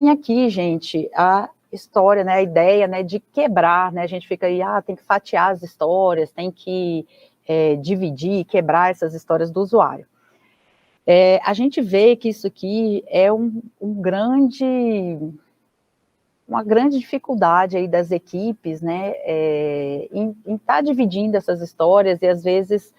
aqui, gente, a história, né, a ideia, né, de quebrar, né, a gente fica aí, tem que fatiar as histórias, tem que dividir, quebrar essas histórias do usuário. A gente vê que isso aqui é uma grande dificuldade aí das equipes, né, em estar dividindo essas histórias, e às vezes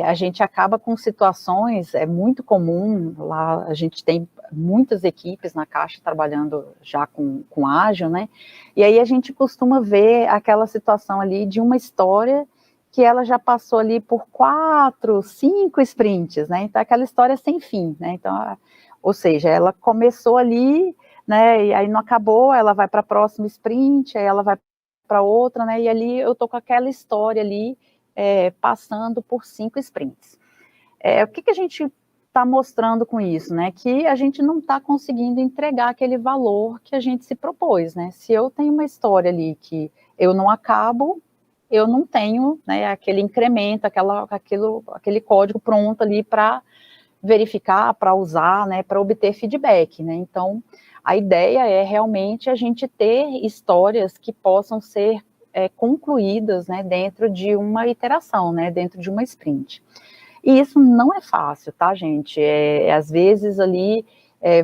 a gente acaba com situações, é muito comum, lá a gente tem muitas equipes na Caixa trabalhando já com ágil, né, e aí a gente costuma ver aquela situação ali de uma história que ela já passou ali por 4, 5 sprints, né, então aquela história sem fim, né, então, ou seja, ela começou ali, né, e aí não acabou, ela vai para a próxima sprint, aí ela vai para outra, né, e ali eu tô com aquela história ali, passando por 5 sprints. O que a gente está mostrando com isso, né, que a gente não está conseguindo entregar aquele valor que a gente se propôs, né, se eu tenho uma história ali que eu não acabo, eu não tenho, né, aquele incremento, aquele código pronto ali para verificar, para usar, né, para obter feedback, né, então a ideia é realmente a gente ter histórias que possam ser concluídas, né, dentro de uma iteração, né, dentro de uma sprint. E isso não é fácil, tá, gente? Às vezes ali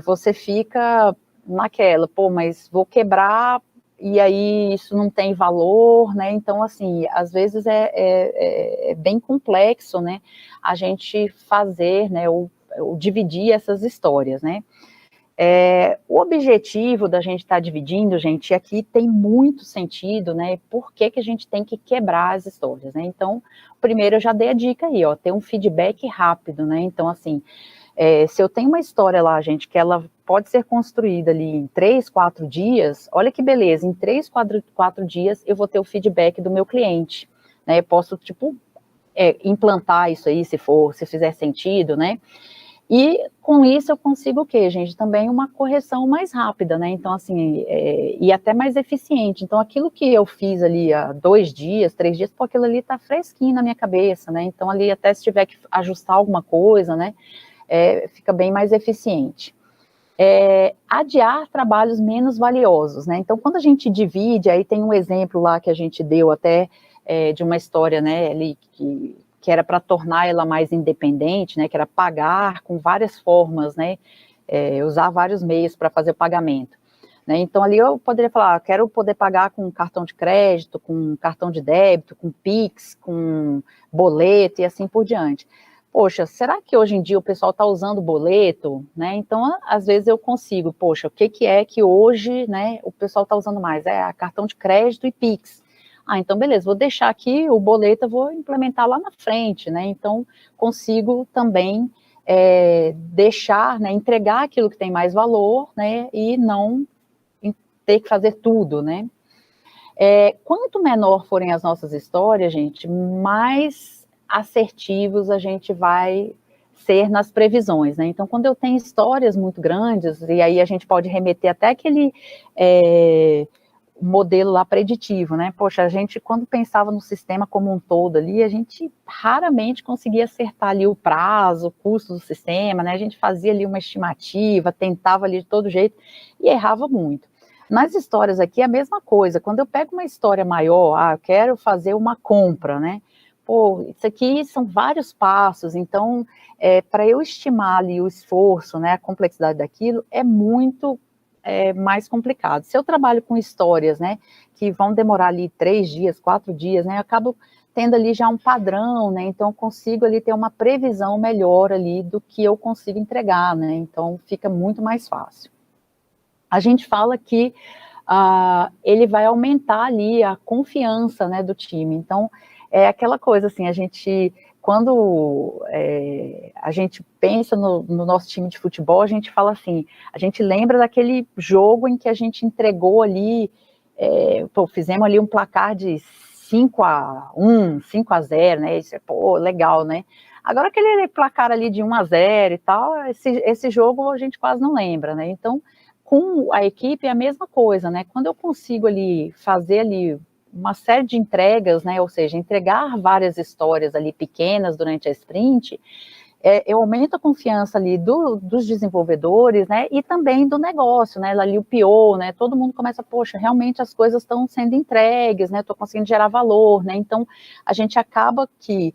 você fica naquela, pô, mas vou quebrar e aí isso não tem valor, né? Então, assim, às vezes é bem complexo, né, a gente fazer, né, ou dividir essas histórias, né? O objetivo da gente estar dividindo, gente, aqui tem muito sentido, né? Por que a gente tem que quebrar as histórias, né? Então, primeiro eu já dei a dica aí, ó, ter um feedback rápido, né? Então, assim, se eu tenho uma história lá, gente, que ela pode ser construída ali em 3, 4 dias, olha que beleza, em 3, 4 dias eu vou ter o feedback do meu cliente, né? Eu posso, tipo, implantar isso aí, se fizer sentido, né? E com isso eu consigo o quê, gente? Também uma correção mais rápida, né? Então, assim, e até mais eficiente. Então, aquilo que eu fiz ali há 2 dias, 3 dias, pô, aquilo ali tá fresquinho na minha cabeça, né? Então, ali até se tiver que ajustar alguma coisa, né? Fica bem mais eficiente. Adiar trabalhos menos valiosos, né? Então, quando a gente divide, aí tem um exemplo lá que a gente deu até de uma história, né, ali que era para tornar ela mais independente, né, que era pagar com várias formas, né, usar vários meios para fazer o pagamento. Né, então, ali eu poderia falar, quero poder pagar com cartão de crédito, com cartão de débito, com Pix, com boleto e assim por diante. Poxa, será que hoje em dia o pessoal está usando boleto, né? Então, às vezes eu consigo, poxa, o que é que hoje, né, o pessoal está usando mais? Cartão de crédito e Pix. Então beleza, vou deixar aqui o boleto, eu vou implementar lá na frente, né? Então, consigo também deixar, né, entregar aquilo que tem mais valor, né, e não ter que fazer tudo, né? Quanto menor forem as nossas histórias, gente, mais assertivos a gente vai ser nas previsões, né? Então, quando eu tenho histórias muito grandes, e aí a gente pode remeter até aquele modelo lá preditivo, né? Poxa, a gente, quando pensava no sistema como um todo ali, a gente raramente conseguia acertar ali o prazo, o custo do sistema, né? A gente fazia ali uma estimativa, tentava ali de todo jeito e errava muito. Nas histórias aqui é a mesma coisa, quando eu pego uma história maior, eu quero fazer uma compra, né? Pô, isso aqui são vários passos, então, para eu estimar ali o esforço, né, a complexidade daquilo, é muito mais complicado. Se eu trabalho com histórias, né, que vão demorar ali 3 dias, 4 dias, né, eu acabo tendo ali já um padrão, né, então eu consigo ali ter uma previsão melhor ali do que eu consigo entregar, né, então fica muito mais fácil. A gente fala que ele vai aumentar ali a confiança, né, do time, então é aquela coisa assim, quando a gente pensa no nosso time de futebol, a gente fala assim, a gente lembra daquele jogo em que a gente entregou ali, fizemos ali um placar de 5-1, 5-0, né, isso legal, né, agora aquele placar ali de 1-0 e tal, esse jogo a gente quase não lembra, né, então com a equipe é a mesma coisa, né, quando eu consigo ali fazer ali uma série de entregas, né, ou seja, entregar várias histórias ali pequenas durante a sprint, eu aumento a confiança ali dos desenvolvedores, né, e também do negócio, né, ali o PO, né, todo mundo começa, poxa, realmente as coisas estão sendo entregues, né, estou conseguindo gerar valor, né, então a gente acaba que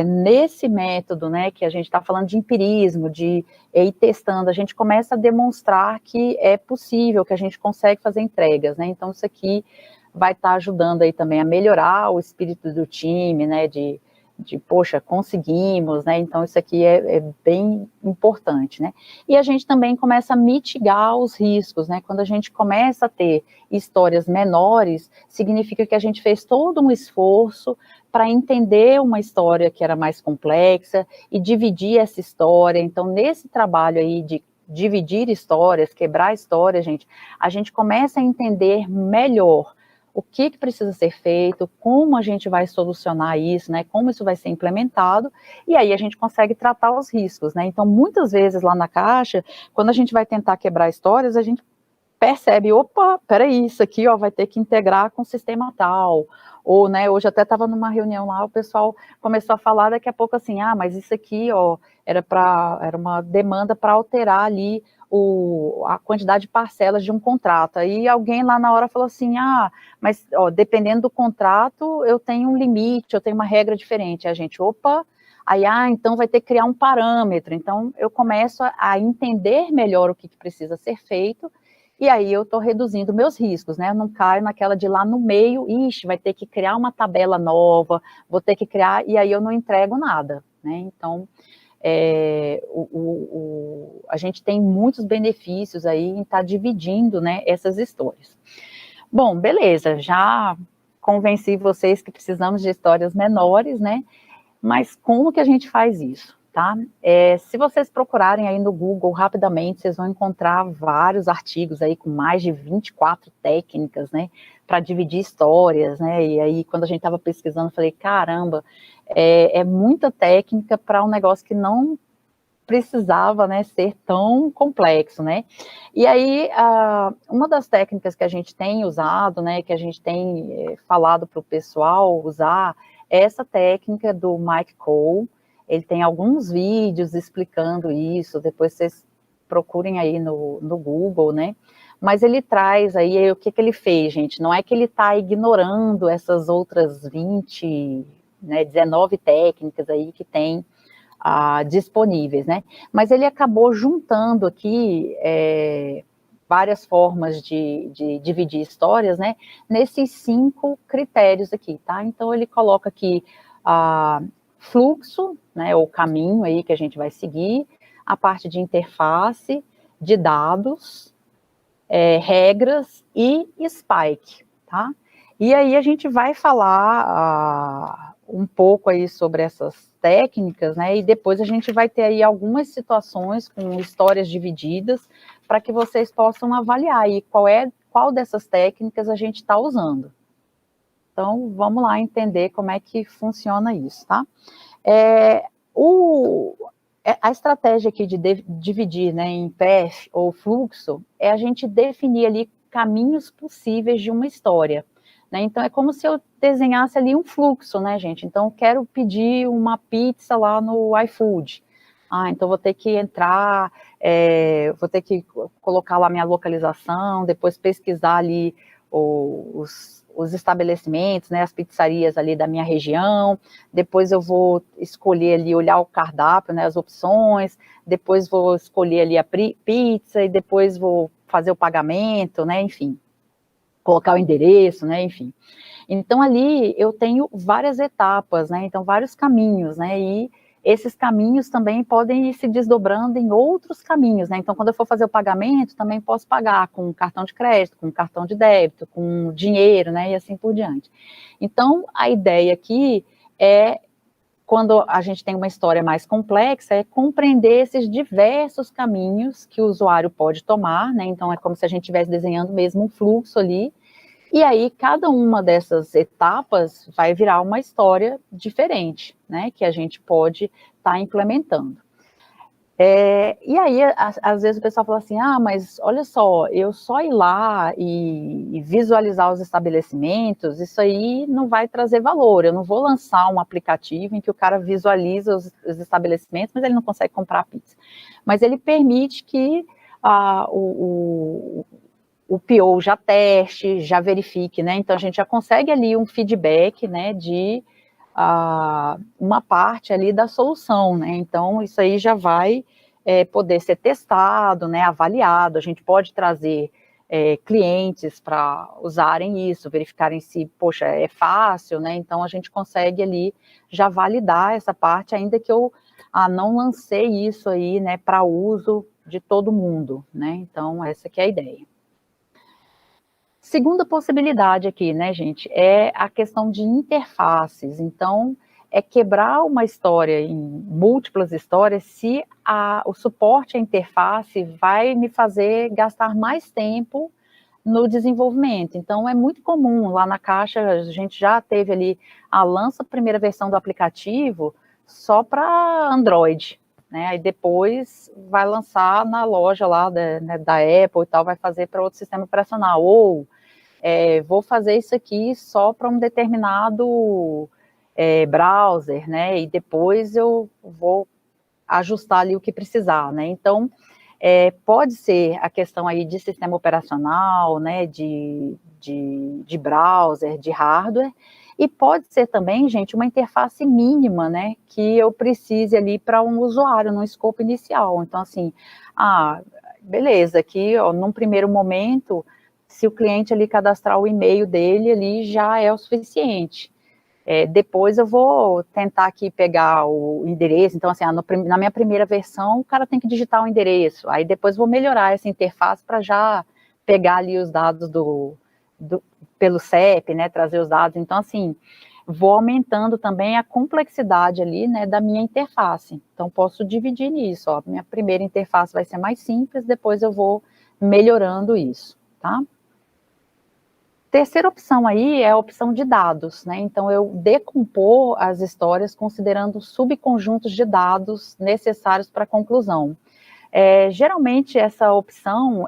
nesse método, né, que a gente está falando de empirismo, de ir testando, a gente começa a demonstrar que é possível, que a gente consegue fazer entregas, né, então isso aqui vai estar ajudando aí também a melhorar o espírito do time, né, poxa, conseguimos, né, então isso aqui é bem importante, né, e a gente também começa a mitigar os riscos, né, quando a gente começa a ter histórias menores, significa que a gente fez todo um esforço para entender uma história que era mais complexa e dividir essa história, então nesse trabalho aí de dividir histórias, quebrar histórias, a gente começa a entender melhor o que precisa ser feito, como a gente vai solucionar isso, né, como isso vai ser implementado, e aí a gente consegue tratar os riscos, né, então muitas vezes lá na Caixa, quando a gente vai tentar quebrar histórias, a gente percebe, opa, peraí, isso aqui, ó, vai ter que integrar com o sistema tal, ou, né, hoje até estava numa reunião lá, o pessoal começou a falar daqui a pouco assim, mas isso aqui, ó, era uma demanda para alterar ali a quantidade de parcelas de um contrato, aí alguém lá na hora falou assim, mas, ó, dependendo do contrato, eu tenho um limite, eu tenho uma regra diferente, a gente, opa, aí, então vai ter que criar um parâmetro, então eu começo a entender melhor o que precisa ser feito, e aí eu estou reduzindo meus riscos, né, eu não caio naquela de lá no meio, vai ter que criar uma tabela nova, vou ter que criar, e aí eu não entrego nada, né, então, a gente tem muitos benefícios aí em estar dividindo, né, essas histórias. Bom, beleza, já convenci vocês que precisamos de histórias menores, né, mas como que a gente faz isso, tá? Se vocês procurarem aí no Google rapidamente, vocês vão encontrar vários artigos aí com mais de 24 técnicas, né, para dividir histórias, né, e aí quando a gente estava pesquisando, eu falei, caramba, é muita técnica para um negócio que não precisava, né, ser tão complexo, né, e aí, uma das técnicas que a gente tem usado, né, que a gente tem falado para o pessoal usar, é essa técnica do Mike Cole, ele tem alguns vídeos explicando isso, depois vocês procurem aí no Google, né, mas ele traz aí, o que ele fez, gente, não é que ele está ignorando essas outras 20, né, 19 técnicas aí que tem disponíveis, né? Mas ele acabou juntando aqui várias formas de dividir histórias, né? Nesses 5 critérios aqui, tá? Então ele coloca aqui fluxo, né? Ou caminho aí que a gente vai seguir, a parte de interface, de dados, regras e spike, tá? E aí a gente vai falar um pouco aí sobre essas técnicas, né, e depois a gente vai ter aí algumas situações com histórias divididas, para que vocês possam avaliar aí qual dessas técnicas a gente está usando. Então, vamos lá entender como é que funciona isso, tá? A estratégia aqui de dividir, né, em path ou fluxo, é a gente definir ali caminhos possíveis de uma história, né, então é como se eu desenhasse ali um fluxo, né, gente, então eu quero pedir uma pizza lá no iFood, então vou ter que entrar, vou ter que colocar lá minha localização, depois pesquisar ali os estabelecimentos, né, as pizzarias ali da minha região, depois eu vou escolher ali, olhar o cardápio, né, as opções, depois vou escolher ali a pizza, e depois vou fazer o pagamento, né, enfim, colocar o endereço, né, enfim. Então, ali eu tenho várias etapas, né, então vários caminhos, né, e esses caminhos também podem ir se desdobrando em outros caminhos, né, então quando eu for fazer o pagamento, também posso pagar com cartão de crédito, com cartão de débito, com dinheiro, né, e assim por diante. Então, a ideia aqui é, quando a gente tem uma história mais complexa, é compreender esses diversos caminhos que o usuário pode tomar, né, então é como se a gente estivesse desenhando mesmo um fluxo ali, e aí, cada uma dessas etapas vai virar uma história diferente, né, que a gente pode estar implementando. E aí, às vezes o pessoal fala assim, mas olha só, eu só ir lá e visualizar os estabelecimentos, isso aí não vai trazer valor, eu não vou lançar um aplicativo em que o cara visualiza os estabelecimentos, mas ele não consegue comprar a pizza. Mas ele permite que o PO já teste, já verifique, né? Então a gente já consegue ali um feedback, né, de uma parte ali da solução, né? Então isso aí já vai poder ser testado, né, avaliado. A gente pode trazer clientes para usarem isso, verificarem se, poxa, é fácil, né? Então a gente consegue ali já validar essa parte, ainda que eu não lancei isso aí, né, para uso de todo mundo, né? Então essa que é a ideia. Segunda possibilidade aqui, né, gente, é a questão de interfaces. Então, é quebrar uma história em múltiplas histórias se o suporte à interface vai me fazer gastar mais tempo no desenvolvimento. Então, é muito comum, lá na Caixa, a gente já teve ali, lança a primeira versão do aplicativo só para Android, né? Aí depois vai lançar na loja lá da Apple e tal, vai fazer para outro sistema operacional. Ou vou fazer isso aqui só para um determinado browser, né? E depois eu vou ajustar ali o que precisar, né? Então, pode ser a questão aí de sistema operacional, né? De browser, de hardware, e pode ser também, gente, uma interface mínima, né? Que eu precise ali para um usuário, no escopo inicial. Então, assim, beleza, aqui, ó, num primeiro momento, se o cliente ali cadastrar o e-mail dele, ali já é o suficiente. Depois eu vou tentar aqui pegar o endereço, então assim, na minha primeira versão, o cara tem que digitar o endereço, aí depois vou melhorar essa interface para já pegar ali os dados pelo CEP, né, trazer os dados, então assim, vou aumentando também a complexidade ali, né, da minha interface, então posso dividir nisso, ó, minha primeira interface vai ser mais simples, depois eu vou melhorando isso, tá? Terceira opção aí é a opção de dados, né? Então, eu decompor as histórias considerando subconjuntos de dados necessários para a conclusão. Geralmente, essa opção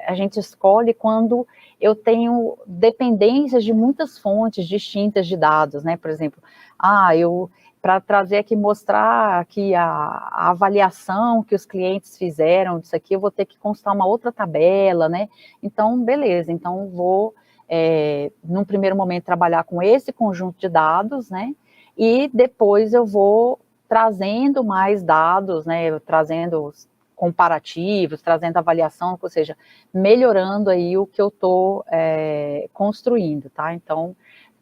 a gente escolhe quando eu tenho dependências de muitas fontes distintas de dados, né? Por exemplo, para trazer aqui, mostrar aqui a avaliação que os clientes fizeram disso aqui, eu vou ter que constar uma outra tabela, né? Então, beleza, então vou, num primeiro momento, trabalhar com esse conjunto de dados, né? E depois eu vou trazendo mais dados, né? Trazendo comparativos, trazendo avaliação, ou seja, melhorando aí o que eu estou construindo, tá? Então,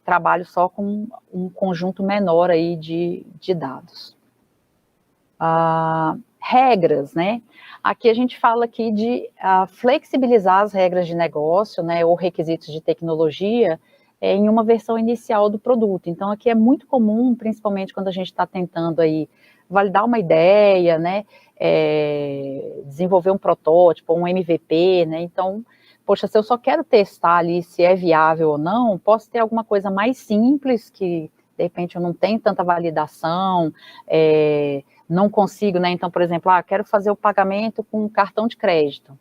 trabalho só com um conjunto menor aí de dados. Regras, né? Aqui a gente fala aqui de flexibilizar as regras de negócio, né, ou requisitos de tecnologia em uma versão inicial do produto. Então, aqui é muito comum, principalmente quando a gente está tentando aí validar uma ideia, né, desenvolver um protótipo, um MVP, né, então, poxa, se eu só quero testar ali se é viável ou não, posso ter alguma coisa mais simples que, de repente, eu não tenho tanta validação, não consigo, né, então, por exemplo, quero fazer o pagamento com cartão de crédito.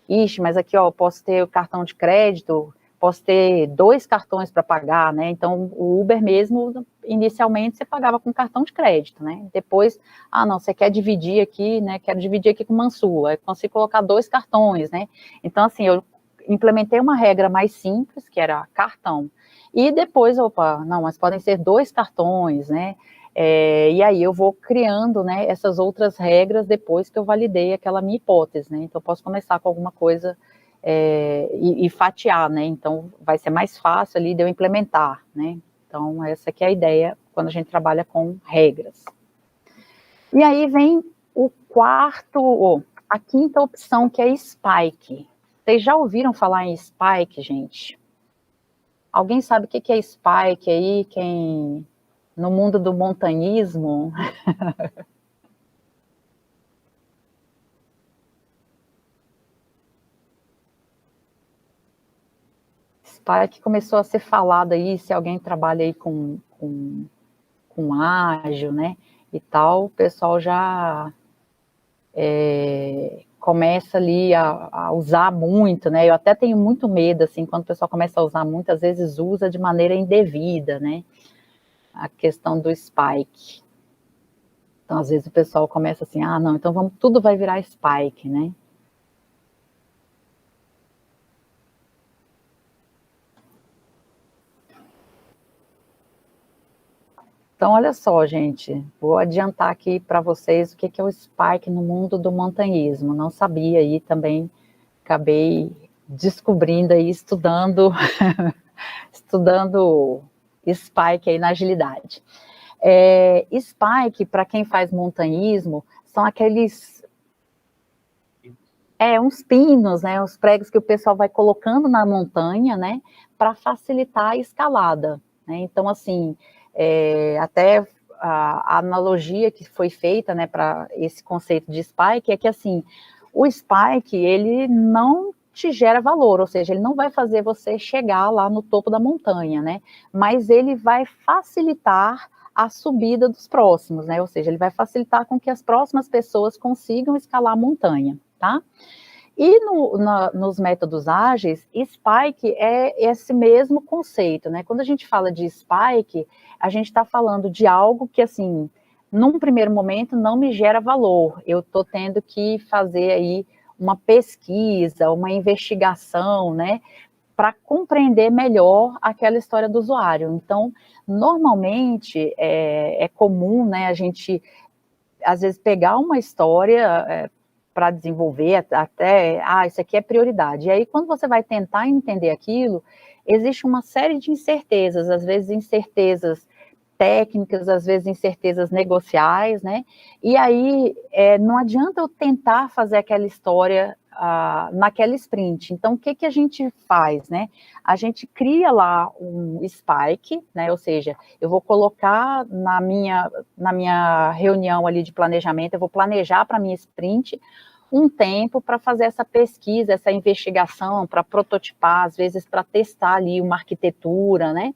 Ixi, mas aqui, ó, posso ter o cartão de crédito, posso ter 2 cartões para pagar, né, então o Uber mesmo, inicialmente você pagava com cartão de crédito, né, depois, não, você quer dividir aqui, né, quero dividir aqui com o Mansur, aí consigo colocar 2 cartões, né, então assim, eu implementei uma regra mais simples, que era cartão, e depois, não, mas podem ser 2 cartões, né, e aí eu vou criando, né, essas outras regras depois que eu validei aquela minha hipótese, né, então eu posso começar com alguma coisa e fatiar, né, então vai ser mais fácil ali de eu implementar, né, então essa que é a ideia quando a gente trabalha com regras. E aí vem a quinta opção, que é Spike. Vocês já ouviram falar em Spike, gente? Alguém sabe o que é Spike aí, no mundo do montanhismo? Spike começou a ser falado aí, se alguém trabalha aí com ágil, né, e tal, o pessoal já começa ali a usar muito, né? Eu até tenho muito medo, assim, quando o pessoal começa a usar muito, às vezes usa de maneira indevida, né? A questão do spike. Então, às vezes o pessoal começa assim, ah, não, então vamos, tudo vai virar spike, né? Então, olha só, gente, vou adiantar aqui para vocês o que é o spike no mundo do montanhismo. Não sabia aí também, acabei descobrindo aí, estudando, estudando spike aí na agilidade. Spike, para quem faz montanhismo, são aqueles uns pinos, né, os pregos que o pessoal vai colocando na montanha, né, para facilitar a escalada, né? Então, assim, até a analogia que foi feita, né, para esse conceito de spike é que, assim, o spike, ele não te gera valor, ou seja, ele não vai fazer você chegar lá no topo da montanha, né, mas ele vai facilitar a subida dos próximos, né, ou seja, ele vai facilitar com que as próximas pessoas consigam escalar a montanha, tá? E nos métodos ágeis, Spike é esse mesmo conceito, né? Quando a gente fala de Spike, a gente está falando de algo que, assim, num primeiro momento não me gera valor. Eu estou tendo que fazer aí uma pesquisa, uma investigação, né? Para compreender melhor aquela história do usuário. Então, normalmente, é comum, né, a gente às vezes pegar uma história para desenvolver até, isso aqui é prioridade. E aí, quando você vai tentar entender aquilo, existe uma série de incertezas, às vezes incertezas técnicas, às vezes incertezas negociais, né? E aí, não adianta eu tentar fazer aquela história naquela sprint. Então, o que a gente faz, né? A gente cria lá um spike, né? Ou seja, eu vou colocar na minha reunião ali de planejamento, eu vou planejar para a minha sprint um tempo para fazer essa pesquisa, essa investigação, para prototipar, às vezes para testar ali uma arquitetura, né?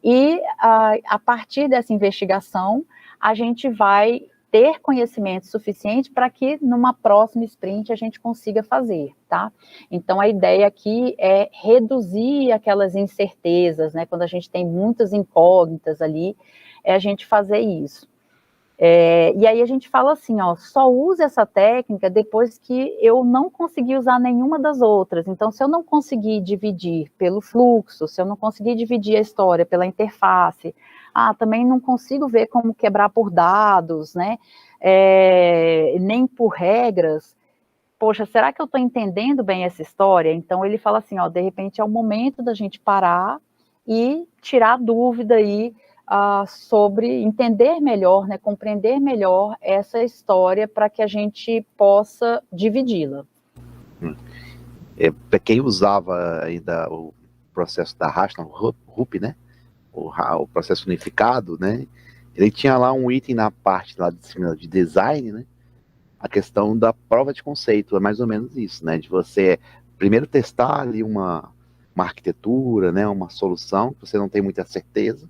E a partir dessa investigação, a gente vai ter conhecimento suficiente para que numa próxima sprint a gente consiga fazer, tá? Então, a ideia aqui é reduzir aquelas incertezas, né? Quando a gente tem muitas incógnitas ali, é a gente fazer isso. E aí a gente fala assim, ó, só use essa técnica depois que eu não conseguir usar nenhuma das outras. Então, se eu não conseguir dividir pelo fluxo, se eu não conseguir dividir a história pela interface, também não consigo ver como quebrar por dados, né? Nem por regras. Poxa, será que eu estou entendendo bem essa história? Então, ele fala assim, ó, de repente é o momento da gente parar e tirar a dúvida aí sobre entender melhor, né, compreender melhor essa história para que a gente possa dividi-la. Para quem usava ainda o processo da Rashton, o RUP, né, o processo unificado, né, ele tinha lá um item na parte lá de design, né, a questão da prova de conceito, é mais ou menos isso, né, de você primeiro testar ali uma arquitetura, né, uma solução, que você não tem muita certeza,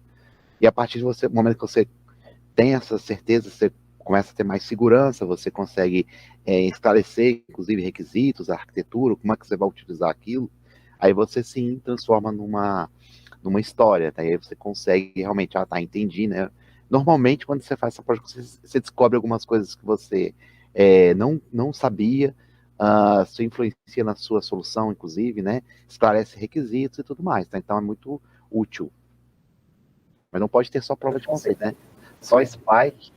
e a partir do momento que você tem essa certeza, você começa a ter mais segurança, você consegue esclarecer, inclusive, requisitos, a arquitetura, como é que você vai utilizar aquilo, aí você sim transforma numa história, tá? Aí você consegue realmente, entendi, né? Normalmente, quando você faz essa projeto, você descobre algumas coisas que você não sabia, isso influencia na sua solução, inclusive, né? Esclarece requisitos e tudo mais, tá? Então é muito útil. Mas não pode ter só prova de conceito, né? Só spike.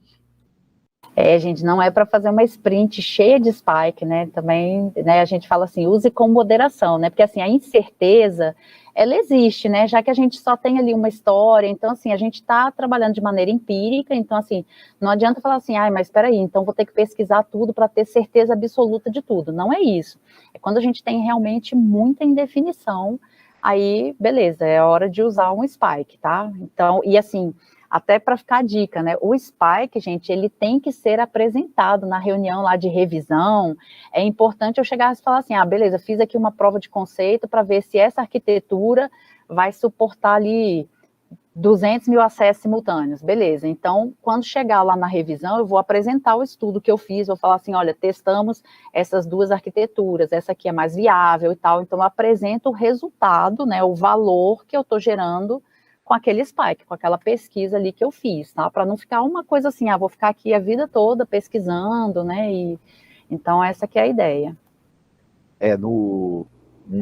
Gente, não é para fazer uma sprint cheia de spike, né? Também, né, a gente fala assim, use com moderação, né? Porque assim, a incerteza, ela existe, né? Já que a gente só tem ali uma história, então assim, a gente está trabalhando de maneira empírica, então assim, não adianta falar assim, mas espera aí, então vou ter que pesquisar tudo para ter certeza absoluta de tudo. Não é isso. É quando a gente tem realmente muita indefinição, aí, beleza, é hora de usar um spike, tá? Então, e assim, até para ficar a dica, né? O spike, gente, ele tem que ser apresentado na reunião lá de revisão. É importante eu chegar e falar assim, beleza, fiz aqui uma prova de conceito para ver se essa arquitetura vai suportar ali 200 mil acessos simultâneos, beleza. Então, quando chegar lá na revisão, eu vou apresentar o estudo que eu fiz, vou falar assim, olha, testamos essas duas arquiteturas, essa aqui é mais viável e tal. Então, eu apresento o resultado, né, o valor que eu estou gerando com aquele spike, com aquela pesquisa ali que eu fiz, tá? Para não ficar uma coisa assim, vou ficar aqui a vida toda pesquisando, né? Então, essa que é a ideia. No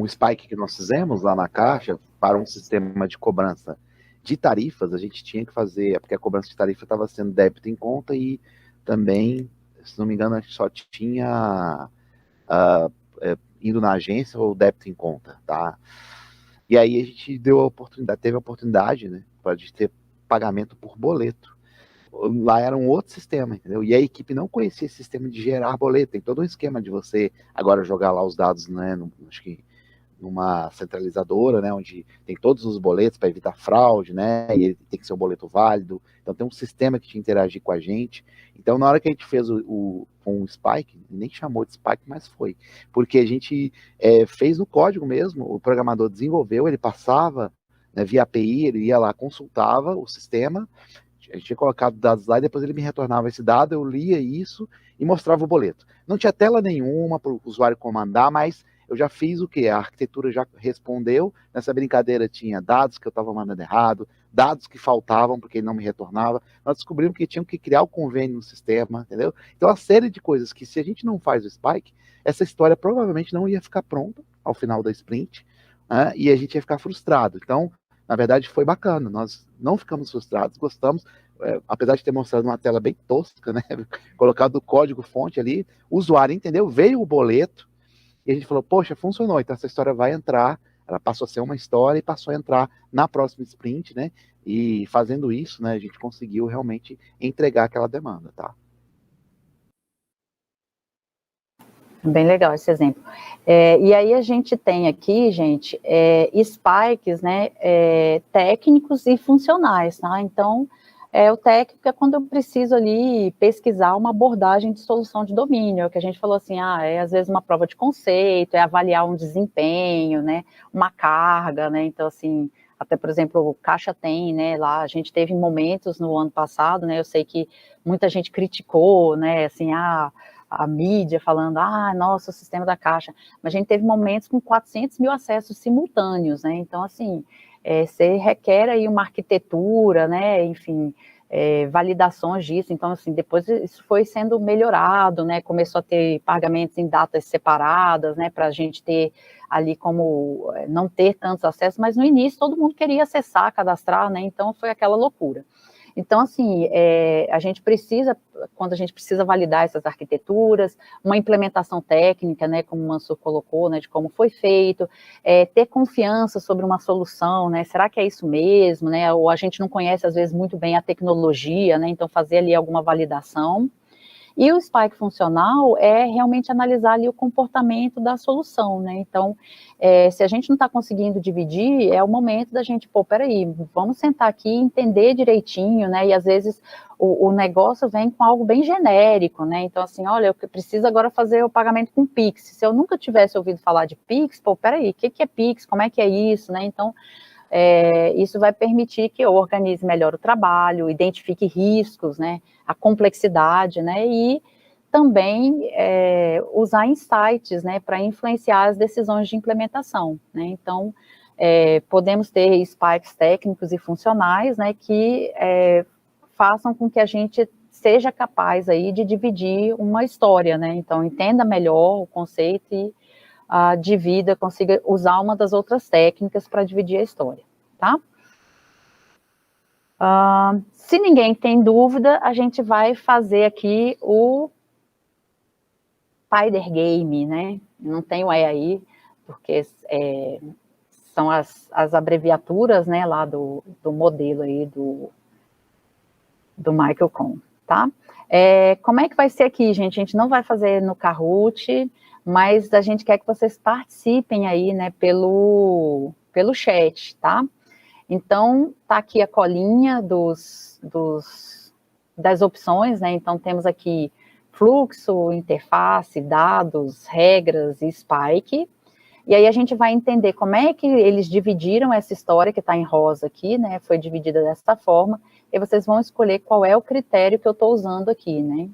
spike que nós fizemos lá na Caixa, para um sistema de cobrança de tarifas, a gente tinha que fazer, porque a cobrança de tarifa estava sendo débito em conta e também, se não me engano, a gente só tinha indo na agência ou débito em conta, tá? E aí a gente teve a oportunidade, né, para ter pagamento por boleto. Lá era um outro sistema, entendeu? E a equipe não conhecia esse sistema de gerar boleto. Tem todo um esquema de você agora jogar lá os dados, né, acho que numa centralizadora, né, onde tem todos os boletos para evitar fraude, né, e ele tem que ser um boleto válido. Então tem um sistema que te interagir com a gente. Então na hora que a gente fez com o Spike, nem chamou de Spike, mas foi, porque a gente fez no código mesmo, o programador desenvolveu, ele passava, né, via API, ele ia lá, consultava o sistema, a gente tinha colocado dados lá e depois ele me retornava esse dado, eu lia isso e mostrava o boleto. Não tinha tela nenhuma para o usuário comandar, mas eu já fiz o que? A arquitetura já respondeu. Nessa brincadeira tinha dados que eu estava mandando errado, dados que faltavam porque ele não me retornava. Nós descobrimos que tinham que criar o convênio no sistema, entendeu? Então, uma série de coisas que, se a gente não faz o Spike, essa história provavelmente não ia ficar pronta ao final da sprint, né? E a gente ia ficar frustrado. Então, na verdade, foi bacana. Nós não ficamos frustrados, gostamos. Apesar de ter mostrado uma tela bem tosca, né? Colocado o código-fonte ali, o usuário entendeu, veio o boleto, e a gente falou, poxa, funcionou, então essa história vai entrar, ela passou a ser uma história e passou a entrar na próxima sprint, né? E fazendo isso, né, a gente conseguiu realmente entregar aquela demanda, tá? Bem legal esse exemplo. E aí a gente tem aqui, gente, spikes, né, técnicos e funcionais, tá? Então, o técnico é quando eu preciso ali pesquisar uma abordagem de solução de domínio, que a gente falou assim, às vezes uma prova de conceito, avaliar um desempenho, né, uma carga, né, então assim, até por exemplo, o Caixa tem, né, lá a gente teve momentos no ano passado, né, eu sei que muita gente criticou, né, assim, a mídia falando, nossa, o sistema da Caixa, mas a gente teve momentos com 400 mil acessos simultâneos, né, então assim, você requer aí uma arquitetura, né, enfim, validações disso, então assim, depois isso foi sendo melhorado, né, começou a ter pagamentos em datas separadas, né, para a gente ter ali como não ter tantos acessos, mas no início todo mundo queria acessar, cadastrar, né, então foi aquela loucura. Então, assim, a gente precisa, quando a gente precisa validar essas arquiteturas, uma implementação técnica, né, como o Mansur colocou, né, de como foi feito, ter confiança sobre uma solução, né, será que é isso mesmo, né, ou a gente não conhece, às vezes, muito bem a tecnologia, né, então fazer ali alguma validação. E o spike funcional é realmente analisar ali o comportamento da solução, né? Então, se a gente não está conseguindo dividir, é o momento da gente, peraí, vamos sentar aqui e entender direitinho, né? E às vezes o negócio vem com algo bem genérico, né? Então, assim, olha, eu preciso agora fazer o pagamento com Pix. Se eu nunca tivesse ouvido falar de Pix, peraí, o que é Pix? Como é que é isso, né? Então, isso vai permitir que eu organize melhor o trabalho, identifique riscos, né, a complexidade, né, e também usar insights, né, para influenciar as decisões de implementação, né, então, podemos ter spikes técnicos e funcionais, né, que façam com que a gente seja capaz aí de dividir uma história, né, então entenda melhor o conceito e divida, consiga usar uma das outras técnicas para dividir a história, tá? Se ninguém tem dúvida, a gente vai fazer aqui o Spider Game, né? Não tem o E aí, porque são as abreviaturas, né, lá do modelo aí do Michael Cohn, tá? Como é que vai ser aqui, gente? A gente não vai fazer no Kahoot, mas a gente quer que vocês participem aí, né, pelo chat, tá? Então, tá aqui a colinha das opções, né? Então, temos aqui fluxo, interface, dados, regras e spike. E aí a gente vai entender como é que eles dividiram essa história que está em rosa aqui, né? Foi dividida dessa forma, e vocês vão escolher qual é o critério que eu estou usando aqui, né?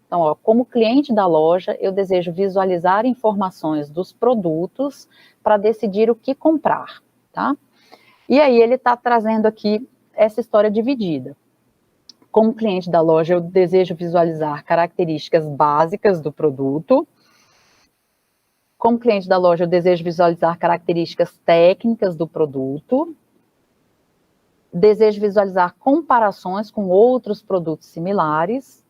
Então, ó, como cliente da loja, eu desejo visualizar informações dos produtos para decidir o que comprar, tá? E aí ele está trazendo aqui essa história dividida. Como cliente da loja, eu desejo visualizar características básicas do produto. Como cliente da loja, eu desejo visualizar características técnicas do produto. Desejo visualizar comparações com outros produtos similares.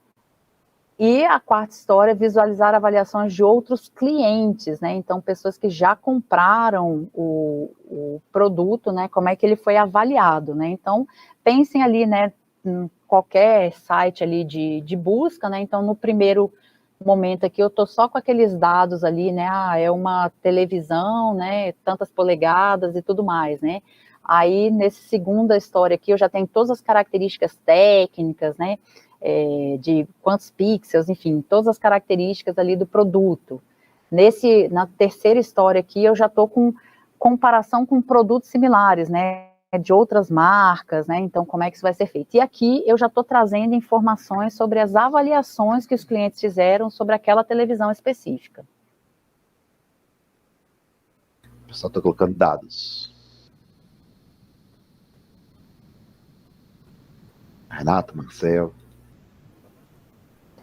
E a quarta história é visualizar avaliações de outros clientes, né? Então, pessoas que já compraram o produto, né? Como é que ele foi avaliado, né? Então, pensem ali, né? Em qualquer site ali de busca, né? Então, no primeiro momento aqui, eu estou só com aqueles dados ali, né? Ah, é uma televisão, né? Tantas polegadas e tudo mais, né? Aí, nessa segunda história aqui, eu já tenho todas as características técnicas, né? De quantos pixels, enfim, todas as características ali do produto. Na terceira história aqui, eu já estou com comparação com produtos similares, né, de outras marcas, né, então como é que isso vai ser feito. E aqui eu já estou trazendo informações sobre as avaliações que os clientes fizeram sobre aquela televisão específica. O pessoal está colocando dados. Renato, Marcel.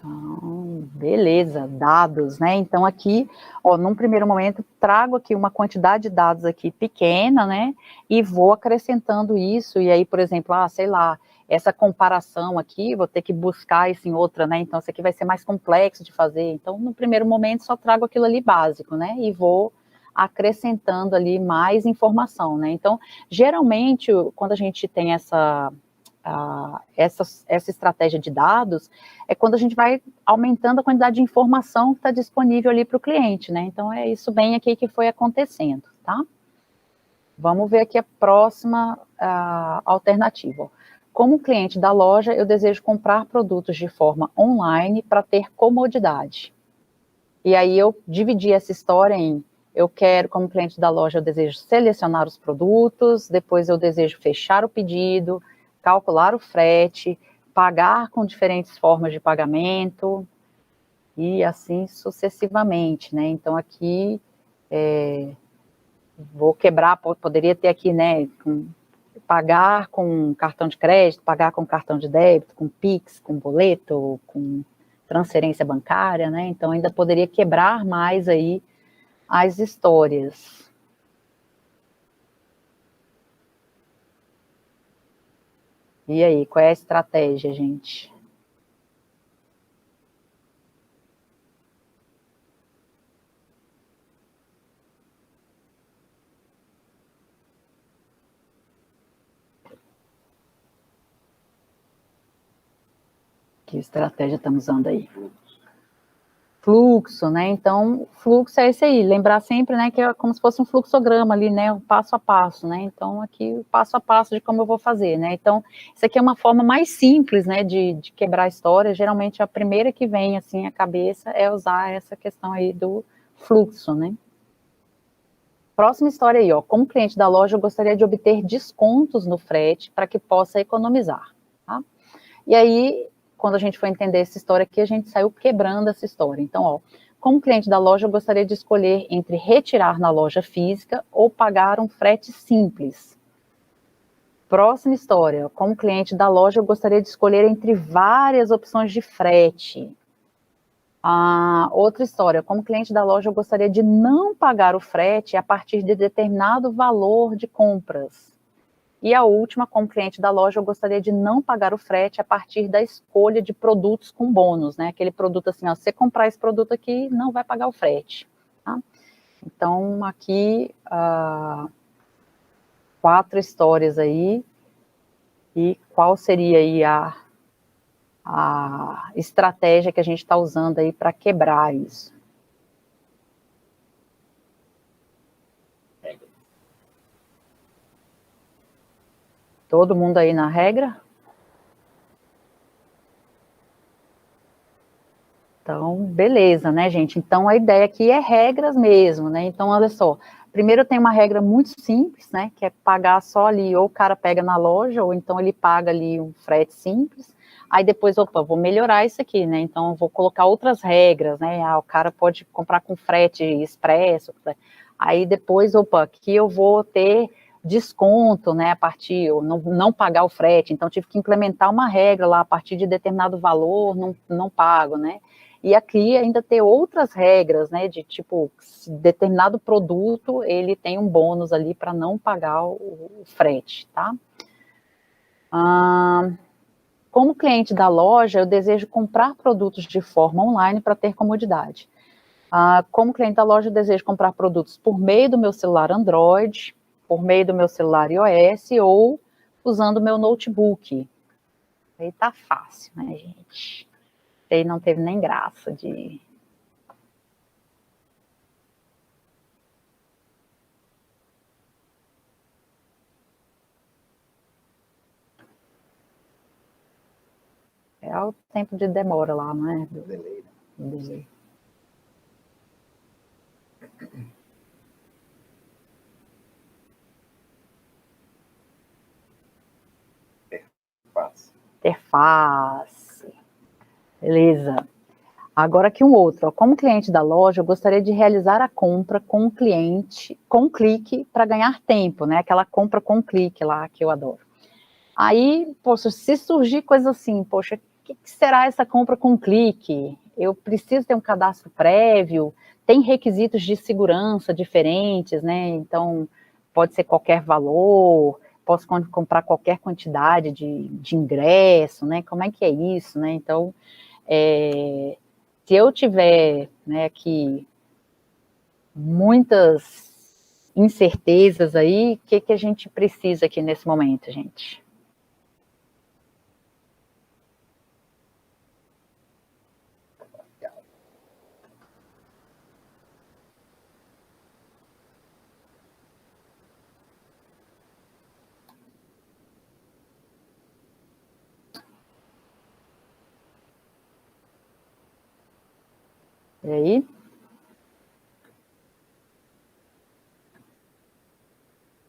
Então, beleza, dados, né? Então aqui, ó, num primeiro momento, trago aqui uma quantidade de dados aqui pequena, né? E vou acrescentando isso, e aí, por exemplo, sei lá, essa comparação aqui, vou ter que buscar isso em outra, né? Então, isso aqui vai ser mais complexo de fazer. Então, no primeiro momento, só trago aquilo ali básico, né? E vou acrescentando ali mais informação, né? Então, geralmente, quando a gente tem essa estratégia de dados, é quando a gente vai aumentando a quantidade de informação que está disponível ali para o cliente, né? Então, é isso bem aqui que foi acontecendo, tá? Vamos ver aqui a próxima alternativa. Como cliente da loja, eu desejo comprar produtos de forma online para ter comodidade. E aí eu dividi essa história em, eu quero, como cliente da loja, eu desejo selecionar os produtos, depois eu desejo fechar o pedido, calcular o frete, pagar com diferentes formas de pagamento, e assim sucessivamente, né? Então, aqui, vou quebrar, poderia ter aqui, né, pagar com cartão de crédito, pagar com cartão de débito, com Pix, com boleto, com transferência bancária, né? Então, ainda poderia quebrar mais aí as histórias. E aí, qual é a estratégia, gente? Que estratégia estamos usando aí? Fluxo, né? Então, fluxo é esse aí. Lembrar sempre, né, que é como se fosse um fluxograma ali, né? O passo a passo, né? Então, aqui o passo a passo de como eu vou fazer, né? Então, isso aqui é uma forma mais simples, né, de quebrar a história. Geralmente, a primeira que vem, assim, à cabeça é usar essa questão aí do fluxo, né? Próxima história aí, ó. Como cliente da loja, eu gostaria de obter descontos no frete para que possa economizar, tá? E aí, quando a gente foi entender essa história aqui, a gente saiu quebrando essa história. Então, ó, como cliente da loja, eu gostaria de escolher entre retirar na loja física ou pagar um frete simples. Próxima história, como cliente da loja, eu gostaria de escolher entre várias opções de frete. Outra história, como cliente da loja, eu gostaria de não pagar o frete a partir de determinado valor de compras. E a última, como cliente da loja, eu gostaria de não pagar o frete a partir da escolha de produtos com bônus, né? Aquele produto assim, ó, se você comprar esse produto aqui, não vai pagar o frete, tá? Então, aqui, 4 histórias aí, e qual seria aí a estratégia que a gente está usando aí para quebrar isso? Todo mundo aí na regra? Então, beleza, né, gente? Então, a ideia aqui é regras mesmo, né? Então, olha só, Primeiro tem uma regra muito simples, né, que é pagar só ali, ou o cara pega na loja, ou então ele paga ali um frete simples. Aí depois, opa, vou melhorar isso aqui, né, então vou colocar outras regras, né, o cara pode comprar com frete expresso, aí depois, opa, aqui eu vou ter desconto, né, a partir, ou não pagar o frete, então tive que implementar uma regra lá, a partir de determinado valor, não pago, né, e aqui ainda ter outras regras, né, de tipo, determinado produto, ele tem um bônus ali para não pagar o frete, tá? Como cliente da loja, eu desejo comprar produtos de forma online para ter comodidade. Como cliente da loja, eu desejo comprar produtos por meio do meu celular Android, por meio do meu celular iOS ou usando o meu notebook. Aí tá fácil, né, gente? Aí não teve nem graça de... É o tempo de demora lá, não é? Delay, né? Delay. Interface. Beleza. Agora aqui um outro. Ó. Como cliente da loja, eu gostaria de realizar a compra com o cliente, com um clique, para ganhar tempo, né? Aquela compra com um clique lá, que eu adoro. Aí, poxa, se surgir coisa assim, poxa, o que será essa compra com um clique? Eu preciso ter um cadastro prévio, tem requisitos de segurança diferentes, né? Então, pode ser qualquer valor, posso comprar qualquer quantidade de ingresso, né? Como é que é isso, né? Então, se eu tiver, né, aqui muitas incertezas aí, o que a gente precisa aqui nesse momento, gente? E aí?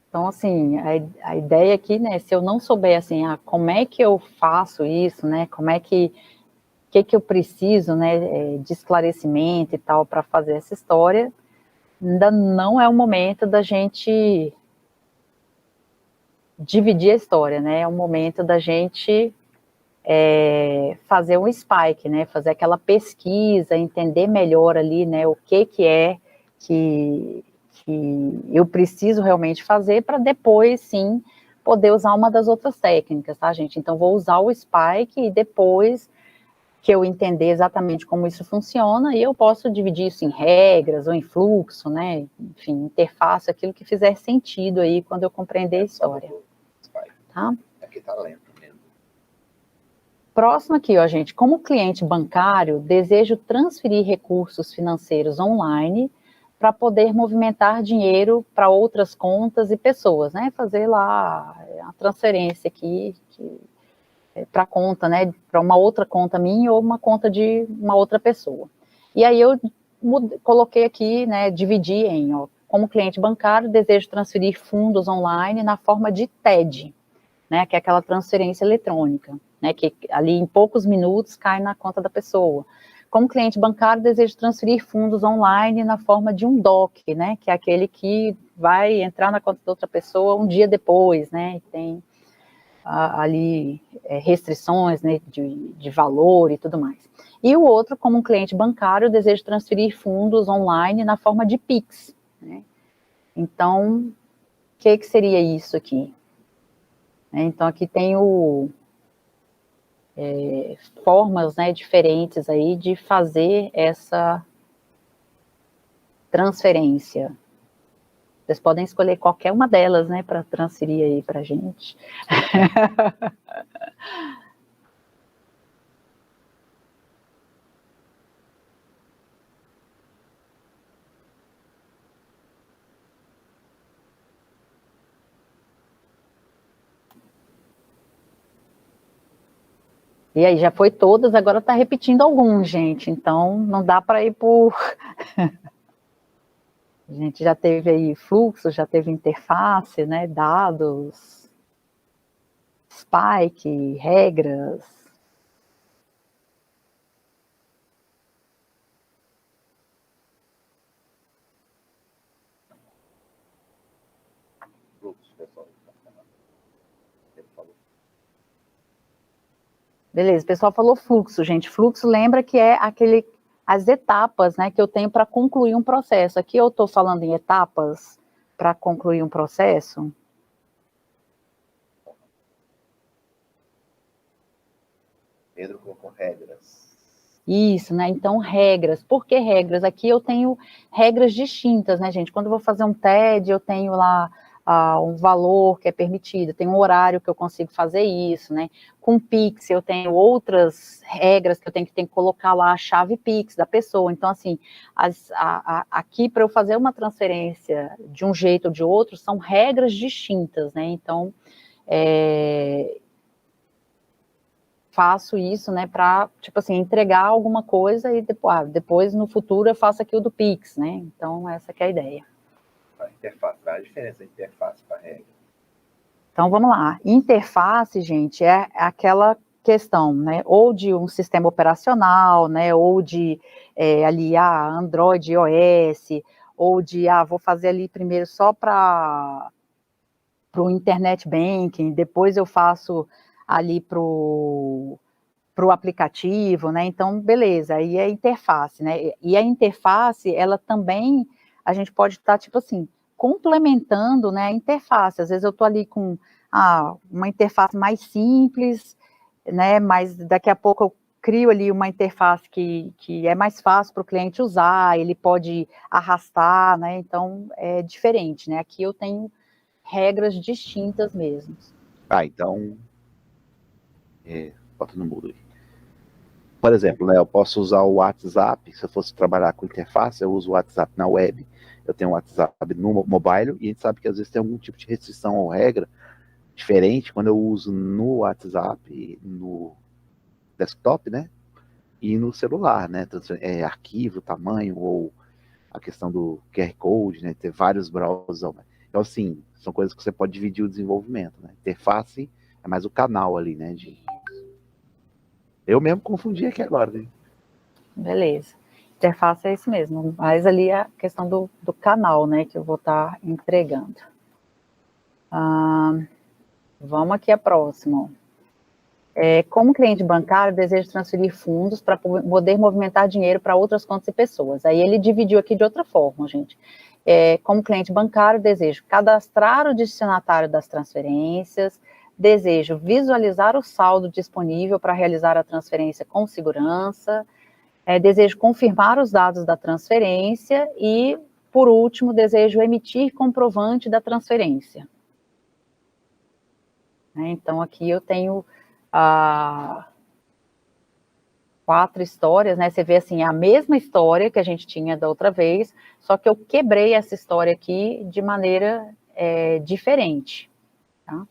Então, assim, a ideia aqui, né, se eu não souber, assim, como é que eu faço isso, né, como é que eu preciso, né, de esclarecimento e tal para fazer essa história, ainda não é o momento da gente dividir a história, né, é o momento da gente fazer um spike, né, fazer aquela pesquisa, entender melhor ali, né, o que é que eu preciso realmente fazer para depois, sim, poder usar uma das outras técnicas, tá, gente? Então, vou usar o spike e depois que eu entender exatamente como isso funciona, e eu posso dividir isso em regras ou em fluxo, né, enfim, interface, aquilo que fizer sentido aí quando eu compreender a história, tá? Aqui tá lento mesmo. Próximo aqui, ó, gente, como cliente bancário, desejo transferir recursos financeiros online para poder movimentar dinheiro para outras contas e pessoas, né, fazer lá a transferência aqui, para conta, né, para uma outra conta minha ou uma conta de uma outra pessoa. E aí eu coloquei aqui, né, dividi em, ó, como cliente bancário, desejo transferir fundos online na forma de TED, né, que é aquela transferência eletrônica, né, que ali em poucos minutos cai na conta da pessoa. Como cliente bancário, desejo transferir fundos online na forma de um DOC, né, que é aquele que vai entrar na conta da outra pessoa um dia depois, né, e tem ali restrições, né, de valor e tudo mais. E o outro, como um cliente bancário, desejo transferir fundos online na forma de Pix, né. Então, o que seria isso aqui? Então, aqui tem formas, né, diferentes aí de fazer essa transferência. Vocês podem escolher qualquer uma delas, né, para transferir aí para a gente. E aí, já foi todas, agora está repetindo alguns, gente. Então, não dá para ir por... A gente já teve aí fluxo, já teve interface, né, dados, spike, regras. Beleza, o pessoal falou fluxo, gente. Fluxo lembra que é as etapas, né, que eu tenho para concluir um processo. Aqui eu estou falando em etapas para concluir um processo. Pedro colocou regras. Isso, né? Então, regras. Por que regras? Aqui eu tenho regras distintas, né, gente? Quando eu vou fazer um TED, eu tenho lá um valor que é permitido, tem um horário que eu consigo fazer isso, né? Com Pix, eu tenho outras regras que eu tenho que colocar lá a chave Pix da pessoa. Então, assim, aqui para eu fazer uma transferência de um jeito ou de outro, são regras distintas, né? Então, faço isso, né, para, tipo assim, entregar alguma coisa e depois no futuro eu faço aqui o do Pix, né? Então, essa que é a ideia. A interface, qual é a diferença da interface para a regra? Então, vamos lá. Interface, gente, é aquela questão, né, ou de um sistema operacional, né, ou de ali, Android, iOS, ou de, vou fazer ali primeiro só para o Internet Banking, depois eu faço ali para o aplicativo, né? Então, beleza, aí é a interface, né? E a interface, ela também, a gente pode estar, tipo assim, complementando, né, a interface. Às vezes eu estou ali com uma interface mais simples, né? Mas daqui a pouco eu crio ali uma interface que é mais fácil para o cliente usar, ele pode arrastar, né? Então, é diferente, né? Aqui eu tenho regras distintas mesmo. Então, bota no mudo aí. Por exemplo, né, eu posso usar o WhatsApp, se eu fosse trabalhar com interface, eu uso o WhatsApp na web, eu tenho o WhatsApp no mobile, e a gente sabe que às vezes tem algum tipo de restrição ou regra diferente quando eu uso no WhatsApp, no desktop, né, e no celular, né, arquivo, tamanho, ou a questão do QR Code, né, ter vários browsers. Então, assim, são coisas que você pode dividir o desenvolvimento, né, interface é mais o canal ali, né, Eu mesmo confundi aqui agora, né? Beleza. Interface é isso mesmo, mas ali é a questão do canal, né, que eu vou estar entregando. Vamos aqui a próxima. Como cliente bancário, deseja transferir fundos para poder movimentar dinheiro para outras contas e pessoas. Aí ele dividiu aqui de outra forma, gente. Como cliente bancário, desejo cadastrar o destinatário das transferências, desejo visualizar o saldo disponível para realizar a transferência com segurança, desejo confirmar os dados da transferência e, por último, desejo emitir comprovante da transferência. Então, aqui eu tenho 4 histórias, né? Você vê assim, a mesma história que a gente tinha da outra vez, só que eu quebrei essa história aqui de maneira diferente, tá?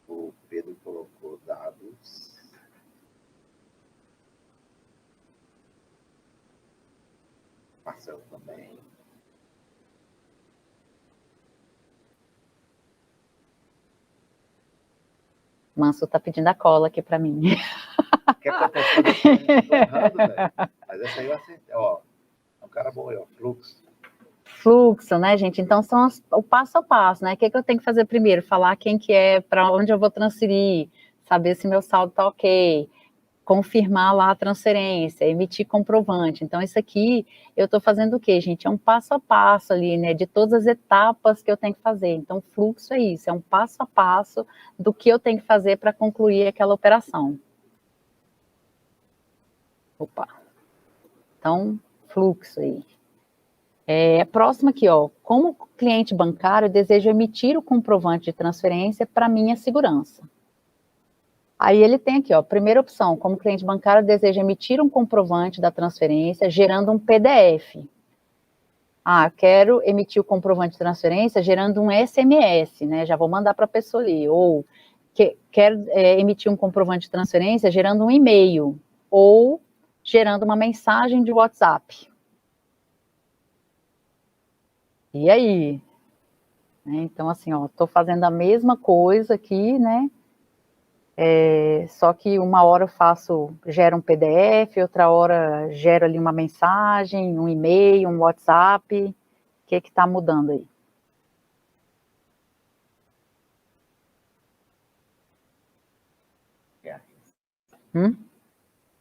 O Pedro colocou dados. Marcelo também. Manso tá pedindo a cola aqui para mim. Que aconteceu? Eu tô errando, velho. Mas essa aí eu acertei, ó. É um cara bom aí, ó. Fluxo, né, gente? Então, são o passo a passo, né? O que eu tenho que fazer primeiro? Falar quem que é, para onde eu vou transferir, saber se meu saldo tá ok, confirmar lá a transferência, emitir comprovante. Então, isso aqui, eu estou fazendo o quê, gente? É um passo a passo ali, né? De todas as etapas que eu tenho que fazer. Então, fluxo é isso, é um passo a passo do que eu tenho que fazer para concluir aquela operação. Opa. Então, fluxo aí. Próximo aqui, ó. Como cliente bancário, desejo emitir o comprovante de transferência para minha segurança. Aí ele tem aqui, ó, primeira opção, como cliente bancário, deseja emitir um comprovante da transferência gerando um PDF. Quero emitir o comprovante de transferência gerando um SMS, né? Já vou mandar para a pessoa ali. Ou quer emitir um comprovante de transferência gerando um e-mail ou gerando uma mensagem de WhatsApp. E aí? Então, assim, ó, estou fazendo a mesma coisa aqui, né? Só que uma hora eu gero um PDF, outra hora gero ali uma mensagem, um e-mail, um WhatsApp. O que está mudando aí?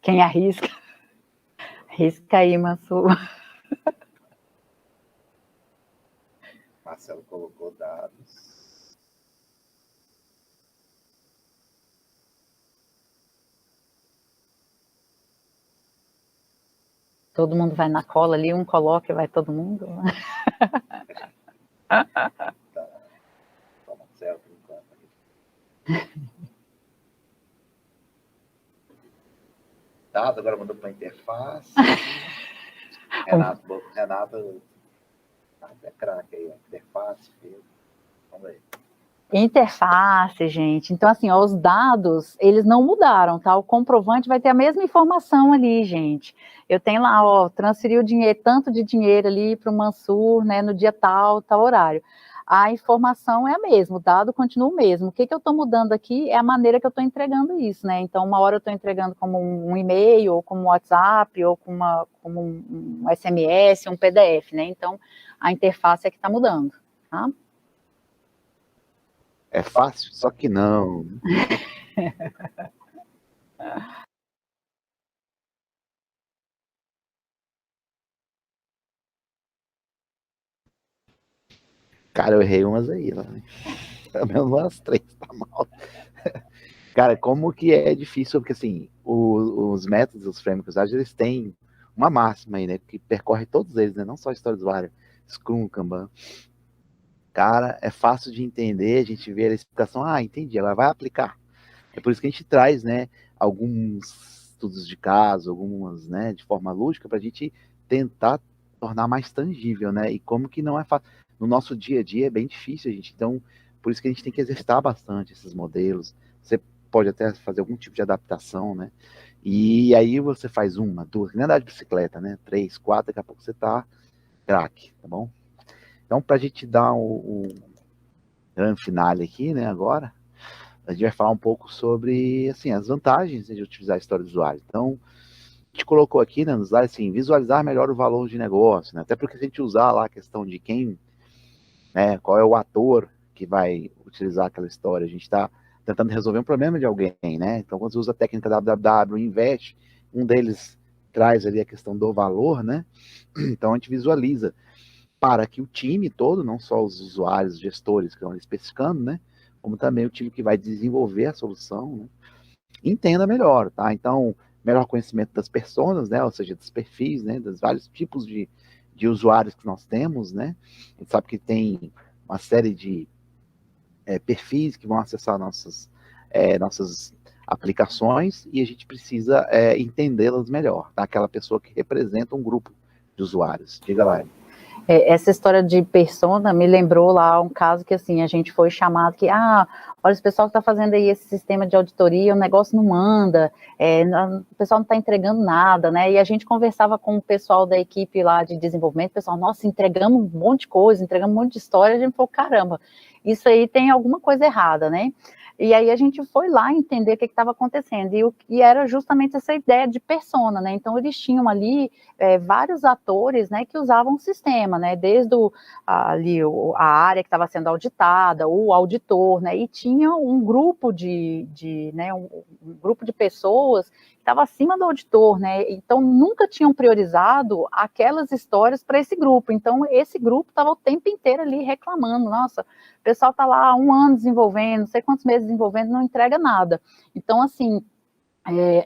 Quem arrisca? Arrisca aí, Mansur. Marcelo colocou dados. Todo mundo vai na cola ali, um coloca e vai todo mundo. Tá. Marcelo, por enquanto. Dado, agora mandou para a interface. Renato é craque aí, interface, Pedro. Vamos aí. Interface, gente. Então, assim, ó, os dados, eles não mudaram, tá? O comprovante vai ter a mesma informação ali, gente. Eu tenho lá, ó, transferi o dinheiro, tanto de dinheiro ali para o Mansur, né, no dia tal horário. A informação é a mesma, o dado continua o mesmo. O que eu estou mudando aqui é a maneira que eu estou entregando isso, né? Então, uma hora eu estou entregando como um e-mail, ou como um WhatsApp, ou como um SMS, um PDF, né? Então, a interface é que está mudando, tá? É fácil, só que não. Cara, eu errei umas aí, né? Pelo menos umas 3, tá mal. Cara, como que é difícil, porque assim, os métodos, os frameworks, eles têm uma máxima aí, né? Que percorre todos eles, né? Não só a história do usuário, Scrum, Kanban. Cara, é fácil de entender, a gente vê a explicação, entendi, ela vai aplicar. É por isso que a gente traz, né, alguns estudos de caso, algumas, né, de forma lúdica, para a gente tentar tornar mais tangível, né? E como que não é fácil. No nosso dia a dia é bem difícil, gente. Então, por isso que a gente tem que exercitar bastante esses modelos. Você pode até fazer algum tipo de adaptação, né? E aí você faz uma, duas, nem andar de bicicleta, né? 3, 4, daqui a pouco você tá craque, tá bom? Então, para a gente dar o grande finale aqui, né, agora, a gente vai falar um pouco sobre, assim, as vantagens de utilizar a história do usuário. Então, a gente colocou aqui, né, nos slides, assim, visualizar melhor o valor de negócio, né, até porque se a gente usar lá a questão de quem, né, qual é o ator que vai utilizar aquela história, a gente está tentando resolver um problema de alguém, né, então quando você usa a técnica www, investe, um deles traz ali a questão do valor, né, então a gente visualiza para que o time todo, não só os usuários, gestores que estão especificando, né, como também o time que vai desenvolver a solução, né, entenda melhor, tá? Então, melhor conhecimento das pessoas, né, ou seja, dos perfis, né, dos vários tipos de usuários que nós temos, né, a gente sabe que tem uma série de perfis que vão acessar nossas aplicações e a gente precisa entendê-las melhor, tá? Aquela pessoa que representa um grupo de usuários. Diga lá. Essa história de persona me lembrou lá um caso que, assim, a gente foi chamado que, olha, esse pessoal que está fazendo aí esse sistema de auditoria, o negócio não anda, o pessoal não está entregando nada, né, e a gente conversava com o pessoal da equipe lá de desenvolvimento, o pessoal, nossa, entregamos um monte de coisa, entregamos um monte de história, a gente falou, caramba, isso aí tem alguma coisa errada, né, e aí a gente foi lá entender o que estava acontecendo, e era justamente essa ideia de persona, né, então eles tinham ali vários atores, né, que usavam o sistema, né, desde a área que estava sendo auditada, o auditor, né, e tinha um grupo né, um grupo de pessoas que estava acima do auditor, né, então nunca tinham priorizado aquelas histórias para esse grupo, então esse grupo estava o tempo inteiro ali reclamando, nossa, o pessoal está lá há 1 ano desenvolvendo, não sei quantos meses desenvolvendo, não entrega nada, então assim,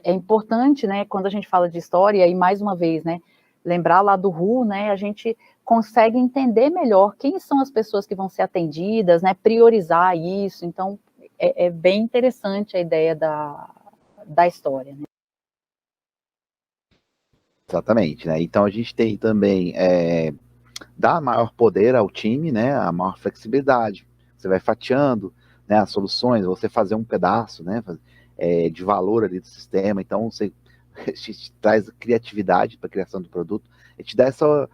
é importante, né, quando a gente fala de história, e mais uma vez, né, lembrar lá do Who, né, a gente consegue entender melhor quem são as pessoas que vão ser atendidas, né, priorizar isso, então é bem interessante a ideia da história, né. Exatamente, né, então a gente tem também dar maior poder ao time, né, a maior flexibilidade, você vai fatiando, né, as soluções, você fazer um pedaço, né, de valor ali do sistema. Então você te traz criatividade para a criação do produto, e te dá essa,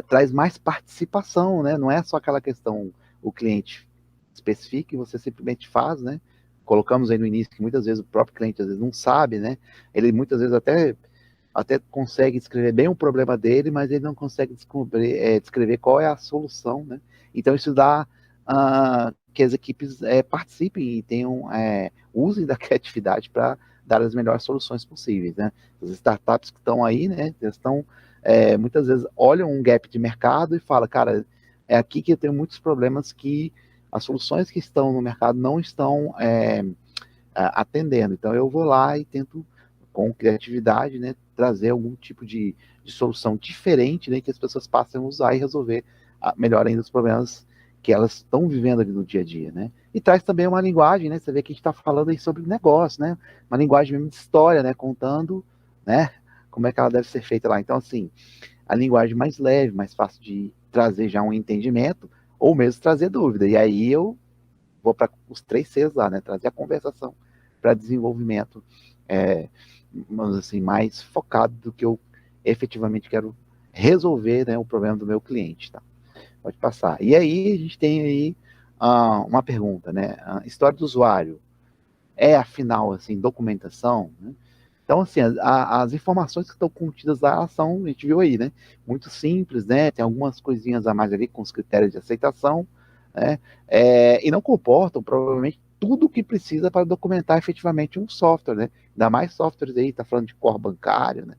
traz mais participação, né? Não é só aquela questão, o cliente especifica e você simplesmente faz, né? Colocamos aí no início que muitas vezes o próprio cliente às vezes não sabe, né? Ele muitas vezes até consegue descrever bem o problema dele, mas ele não consegue descrever qual é a solução, né? Então isso dá que as equipes participem e tenham, usem da criatividade para dar as melhores soluções possíveis, né? As startups que estão aí, né? Eles estão muitas vezes olham um gap de mercado e falam, cara, é aqui que eu tenho muitos problemas que as soluções que estão no mercado não estão atendendo. Então eu vou lá e tento, com criatividade, né, trazer algum tipo de solução diferente, né, que as pessoas passem a usar e resolver melhor ainda os problemas que elas estão vivendo ali no dia a dia, né? E traz também uma linguagem, né? Você vê que a gente está falando aí sobre negócio, né? Uma linguagem mesmo de história, né? Contando, né? Como é que ela deve ser feita lá. Então, assim, a linguagem mais leve, mais fácil de trazer já um entendimento, ou mesmo trazer dúvida. E aí eu vou para os 3 Cs lá, né? Trazer a conversação para desenvolvimento, vamos assim, mais focado do que eu efetivamente quero resolver, né, o problema do meu cliente, tá? Pode passar. E aí a gente tem aí uma pergunta, né? A história do usuário é, afinal, assim, documentação, né? Então, assim, as informações que estão contidas lá são, a gente viu aí, né? Muito simples, né? Tem algumas coisinhas a mais ali com os critérios de aceitação, né? E não comportam, provavelmente, tudo o que precisa para documentar efetivamente um software, né? Ainda mais softwares aí, tá falando de core bancário, né?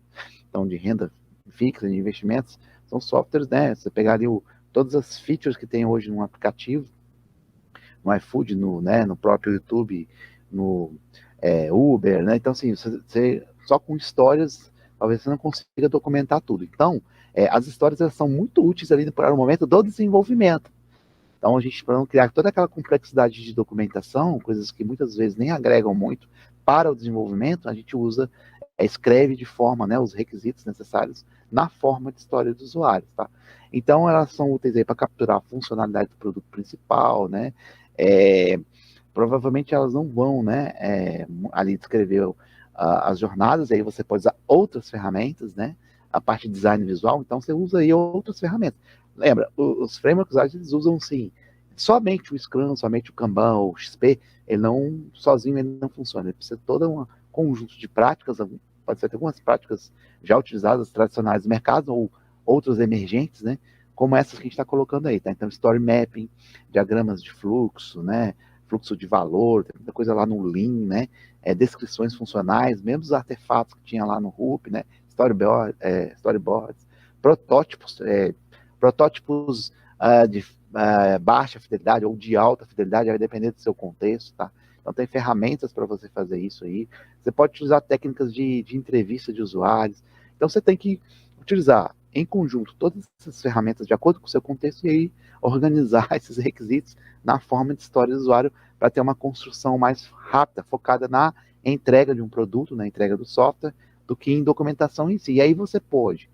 Então, de renda fixa, de investimentos, são softwares, né? Você pegar ali todas as features que tem hoje no aplicativo, no iFood, né, no próprio YouTube, no Uber, né? Então, assim, você só com histórias, talvez você não consiga documentar tudo. Então, as histórias elas são muito úteis ali para o momento do desenvolvimento. Então, a gente, para não criar toda aquela complexidade de documentação, coisas que muitas vezes nem agregam muito para o desenvolvimento, a gente escreve de forma, né, os requisitos necessários na forma de história dos usuários, tá? Então, elas são úteis aí para capturar a funcionalidade do produto principal, né? Provavelmente elas não vão, né, ali descrever as jornadas, aí você pode usar outras ferramentas, né? A parte de design visual, então você usa aí outras ferramentas. Lembra, os frameworks eles usam sim, somente o Scrum, somente o Kanban ou o XP, ele não, sozinho ele não funciona, ele precisa de todo um conjunto de práticas, pode ser algumas práticas já utilizadas, tradicionais do mercado, ou outras emergentes, né, como essas que a gente está colocando aí, tá? Então, story mapping, diagramas de fluxo, né, fluxo de valor, tem muita coisa lá no Lean, né, descrições funcionais, mesmo os artefatos que tinha lá no RUP, né, storyboards, protótipos, protótipos de baixa fidelidade ou de alta fidelidade, vai depender do seu contexto, tá? Então tem ferramentas para você fazer isso aí. Você pode utilizar técnicas de entrevista de usuários. Então você tem que utilizar em conjunto todas essas ferramentas de acordo com o seu contexto e aí organizar esses requisitos na forma de história do usuário para ter uma construção mais rápida, focada na entrega de um produto, na entrega do software, do que em documentação em si. E aí você pode,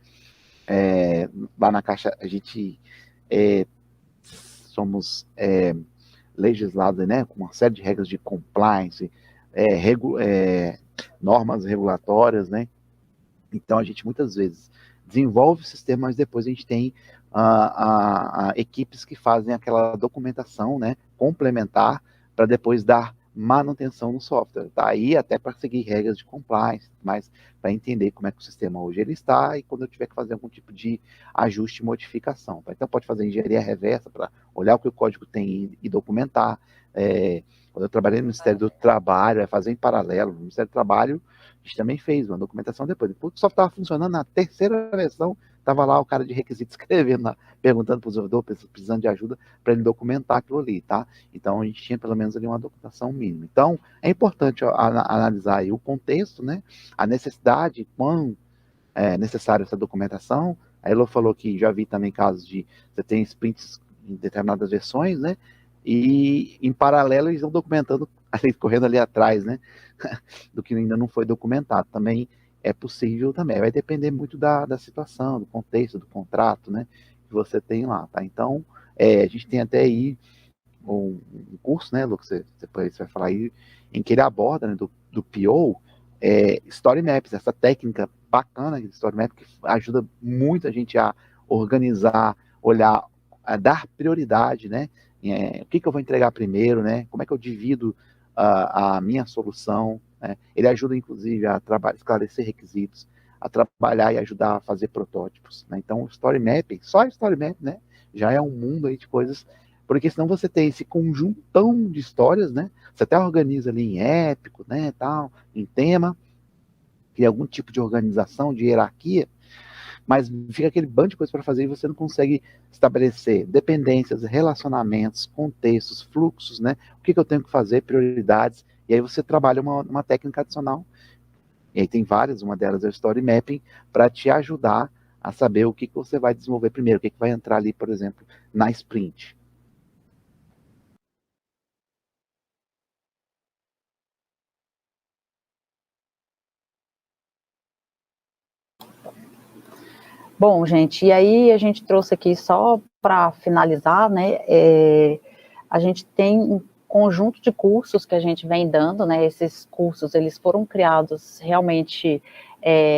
lá na Caixa, a gente somos legislados, né, com uma série de regras de compliance, normas regulatórias, né? Então a gente muitas vezes desenvolve o sistema, mas depois a gente tem equipes que fazem aquela documentação, né, complementar para depois dar manutenção no software, tá? Aí até para seguir regras de compliance, mas para entender como é que o sistema hoje ele está e quando eu tiver que fazer algum tipo de ajuste e modificação, tá? Então pode fazer engenharia reversa para olhar o que o código tem e documentar. Quando eu trabalhei no Ministério do Trabalho, fazer em paralelo, no Ministério do Trabalho a gente também fez uma documentação depois. Depois que o software estava funcionando, na terceira versão, estava lá o cara de requisito escrevendo, perguntando para o desenvolvedor, precisando de ajuda, para ele documentar aquilo ali, tá? Então, a gente tinha pelo menos ali uma documentação mínima. Então, é importante analisar aí o contexto, né? A necessidade, quão é necessária essa documentação. A Elo falou que já vi também casos de você tem sprints em determinadas versões, né? E em paralelo eles estão documentando, correndo ali atrás, né? Do que ainda não foi documentado. Também é possível também. Vai depender muito da situação, do contexto, do contrato, né? Que você tem lá, tá? Então, a gente tem até aí um curso, né, Lucas, depois você vai falar aí, em que ele aborda, né, do PO, Story Maps, essa técnica bacana de Story Map que ajuda muito a gente a organizar, olhar, a dar prioridade, né? O que eu vou entregar primeiro, né? Como é que eu divido a minha solução, né? Ele ajuda, inclusive, a esclarecer requisitos, a trabalhar e ajudar a fazer protótipos, né? Então, o Story Mapping, só Story Map, né? Já é um mundo aí de coisas, porque senão você tem esse conjuntão de histórias, né? Você até organiza ali em épico, né, tal, em tema, cria algum tipo de organização, de hierarquia, mas fica aquele bando de coisa para fazer e você não consegue estabelecer dependências, relacionamentos, contextos, fluxos, né? O que eu tenho que fazer, prioridades, e aí você trabalha uma técnica adicional, e aí tem várias, uma delas é o Story Mapping, para te ajudar a saber o que você vai desenvolver primeiro, o que vai entrar ali, por exemplo, na sprint. Bom, gente, e aí a gente trouxe aqui só para finalizar, né? A gente tem um conjunto de cursos que a gente vem dando, né? Esses cursos eles foram criados realmente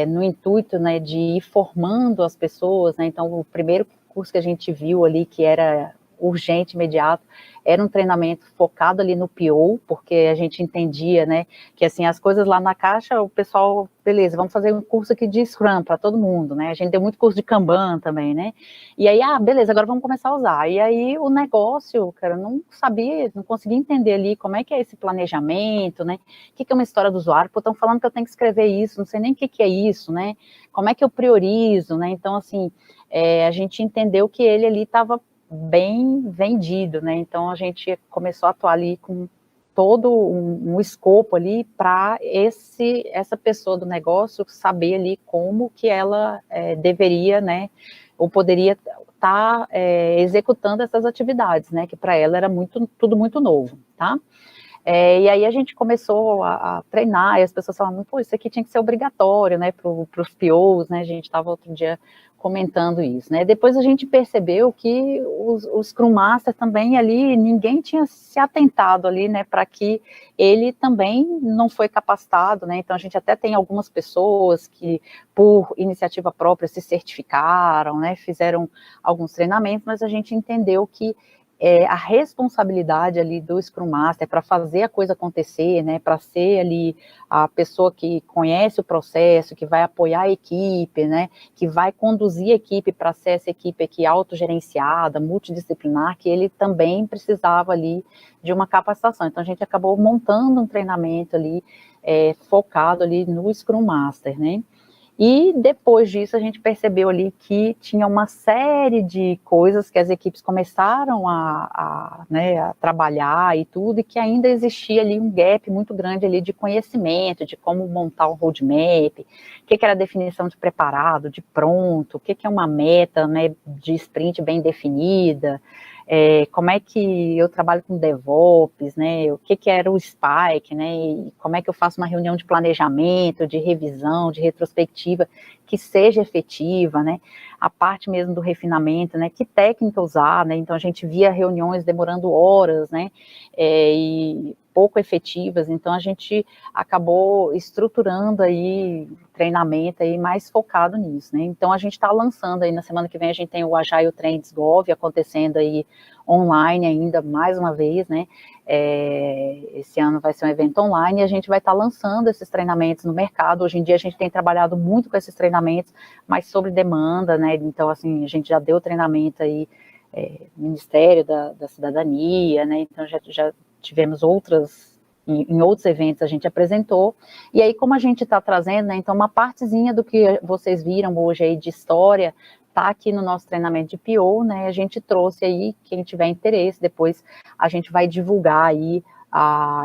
no intuito, né, de ir formando as pessoas, né? Então, o primeiro curso que a gente viu ali que era urgente, imediato, era um treinamento focado ali no PO, porque a gente entendia, né, que assim, as coisas lá na caixa, o pessoal, beleza, vamos fazer um curso aqui de Scrum para todo mundo, né, a gente deu muito curso de Kanban também, né, e aí, beleza, agora vamos começar a usar, e aí o negócio, cara, não sabia, não conseguia entender ali como é que é esse planejamento, né, o que é uma história do usuário, pô, estão falando que eu tenho que escrever isso, não sei nem o que é isso, né, como é que eu priorizo, né, então assim, a gente entendeu que ele ali estava bem vendido, né? Então a gente começou a atuar ali com todo um escopo ali para essa pessoa do negócio saber ali como que ela deveria, né? Ou poderia estar executando essas atividades, né? Que para ela era tudo muito novo, tá? E aí a gente começou a treinar, e as pessoas falavam, pô, isso aqui tinha que ser obrigatório, né, para os POs, né, a gente estava outro dia comentando isso, né, depois a gente percebeu que os Scrum Master também ali, ninguém tinha se atentado ali, né, para que ele também não foi capacitado, né, então a gente até tem algumas pessoas que, por iniciativa própria, se certificaram, né, fizeram alguns treinamentos, mas a gente entendeu que a responsabilidade ali do Scrum Master para fazer a coisa acontecer, né, para ser ali a pessoa que conhece o processo, que vai apoiar a equipe, né, que vai conduzir a equipe para ser essa equipe aqui autogerenciada, multidisciplinar, que ele também precisava ali de uma capacitação. Então a gente acabou montando um treinamento ali focado ali no Scrum Master, né. E depois disso a gente percebeu ali que tinha uma série de coisas que as equipes começaram né, a trabalhar e tudo, e que ainda existia ali um gap muito grande ali de conhecimento, de como montar um roadmap, o que era a definição de preparado, de pronto, o que é uma meta, né, de sprint bem definida, como é que eu trabalho com DevOps, né, o que era o Spike, né, e como é que eu faço uma reunião de planejamento, de revisão, de retrospectiva, que seja efetiva, né, a parte mesmo do refinamento, né, que técnica usar, né, então a gente via reuniões demorando horas, né, e pouco efetivas, então a gente acabou estruturando aí treinamento aí mais focado nisso, né, então a gente está lançando aí, na semana que vem a gente tem o Agile Trends Gov acontecendo aí online ainda, mais uma vez, né, esse ano vai ser um evento online e a gente vai estar lançando esses treinamentos no mercado. Hoje em dia a gente tem trabalhado muito com esses treinamentos, mas sobre demanda, né, então assim, a gente já deu treinamento aí, Ministério da Cidadania, né, então já tivemos em outros eventos a gente apresentou, e aí como a gente está trazendo, né, então uma partezinha do que vocês viram hoje aí de história, está aqui no nosso treinamento de PO, né, a gente trouxe aí, quem tiver interesse, depois a gente vai divulgar aí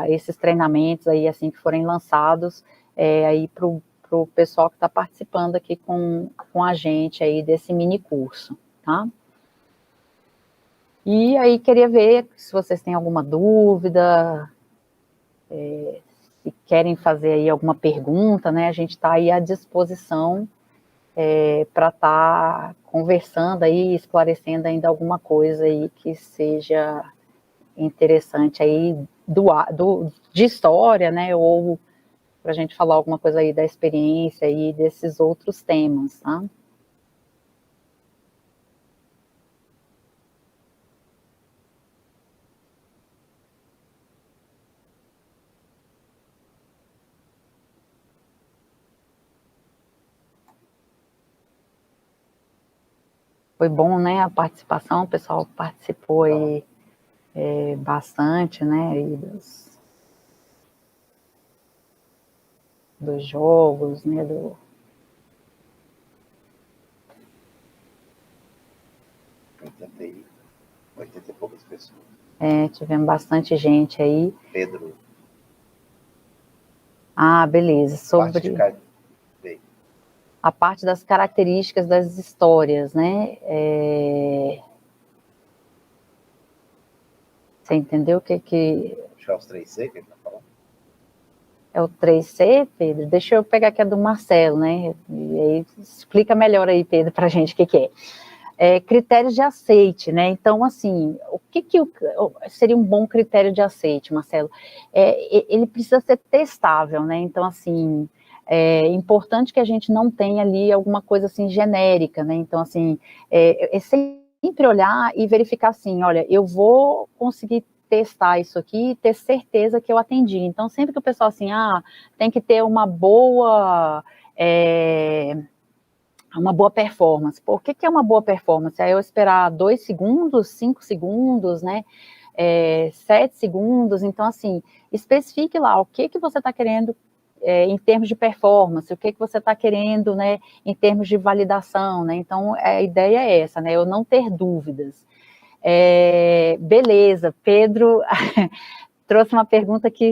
esses treinamentos aí, assim que forem lançados, aí para o pessoal que está participando aqui com a gente aí desse mini curso, tá? E aí queria ver se vocês têm alguma dúvida, se querem fazer aí alguma pergunta, né, a gente está aí à disposição para estar conversando aí, esclarecendo ainda alguma coisa aí que seja interessante aí de história, né, ou para a gente falar alguma coisa aí da experiência e desses outros temas, tá? Foi bom, né, a participação, o pessoal participou aí bastante, né, aí dos jogos, né, 80 e poucas pessoas. Tivemos bastante gente aí. Pedro. Ah, beleza, sobre a parte das características das histórias, né, você entendeu o que Acho que é os 3C que ele tá falando. É o 3C, Pedro? Deixa eu pegar aqui a do Marcelo, né? E aí explica melhor aí, Pedro, para a gente o que é. Critérios de aceite, né? Então, assim, o que seria um bom critério de aceite, Marcelo? Ele precisa ser testável, né? Então, assim, é importante que a gente não tenha ali alguma coisa assim genérica, né? Então, assim, sempre olhar e verificar assim, olha, eu vou conseguir testar isso aqui e ter certeza que eu atendi. Então, sempre que o pessoal assim, tem que ter uma boa performance. Por que é uma boa performance? É eu esperar 2 segundos, 5 segundos, né? 7 segundos. Então, assim, especifique lá o que você está querendo em termos de performance, o que você está querendo, né, em termos de validação, né? Então, a ideia é essa, né? Eu não ter dúvidas. Beleza, Pedro trouxe uma pergunta que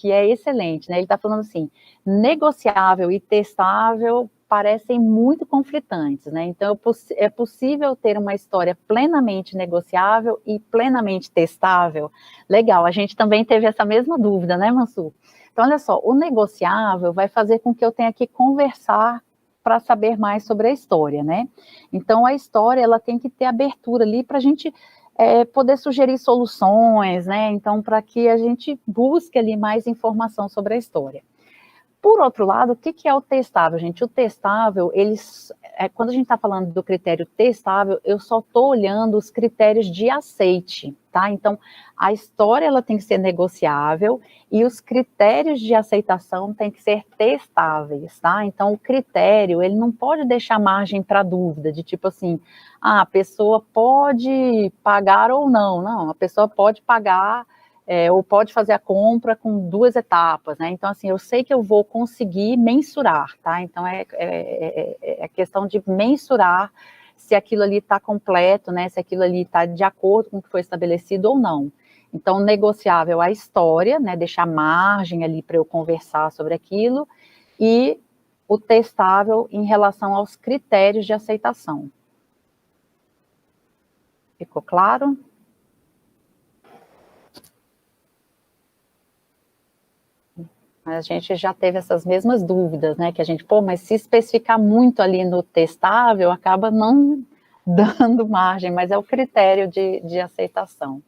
é excelente, né? Ele está falando assim, negociável e testável parecem muito conflitantes, né? Então, é possível ter uma história plenamente negociável e plenamente testável? Legal, a gente também teve essa mesma dúvida, né, Mansur? Então, olha só, o negociável vai fazer com que eu tenha que conversar para saber mais sobre a história, né? Então, a história, ela tem que ter abertura ali para a gente poder sugerir soluções, né? Então, para que a gente busque ali mais informação sobre a história. Por outro lado, o que é o testável, gente? O testável, quando a gente está falando do critério testável, eu só estou olhando os critérios de aceite, tá? Então, a história ela tem que ser negociável e os critérios de aceitação têm que ser testáveis, tá? Então, o critério, ele não pode deixar margem para dúvida, de tipo assim, a pessoa pode pagar ou não. Não, a pessoa pode pagar ou pode fazer a compra com 2 etapas, né? Então, assim, eu sei que eu vou conseguir mensurar, tá? Então, é questão de mensurar se aquilo ali está completo, né? Se aquilo ali está de acordo com o que foi estabelecido ou não. Então, negociável a história, né? Deixar margem ali para eu conversar sobre aquilo, e o testável em relação aos critérios de aceitação. Ficou claro? Mas a gente já teve essas mesmas dúvidas, né? Que a gente, mas se especificar muito ali no testável, acaba não dando margem, mas é o critério de aceitação.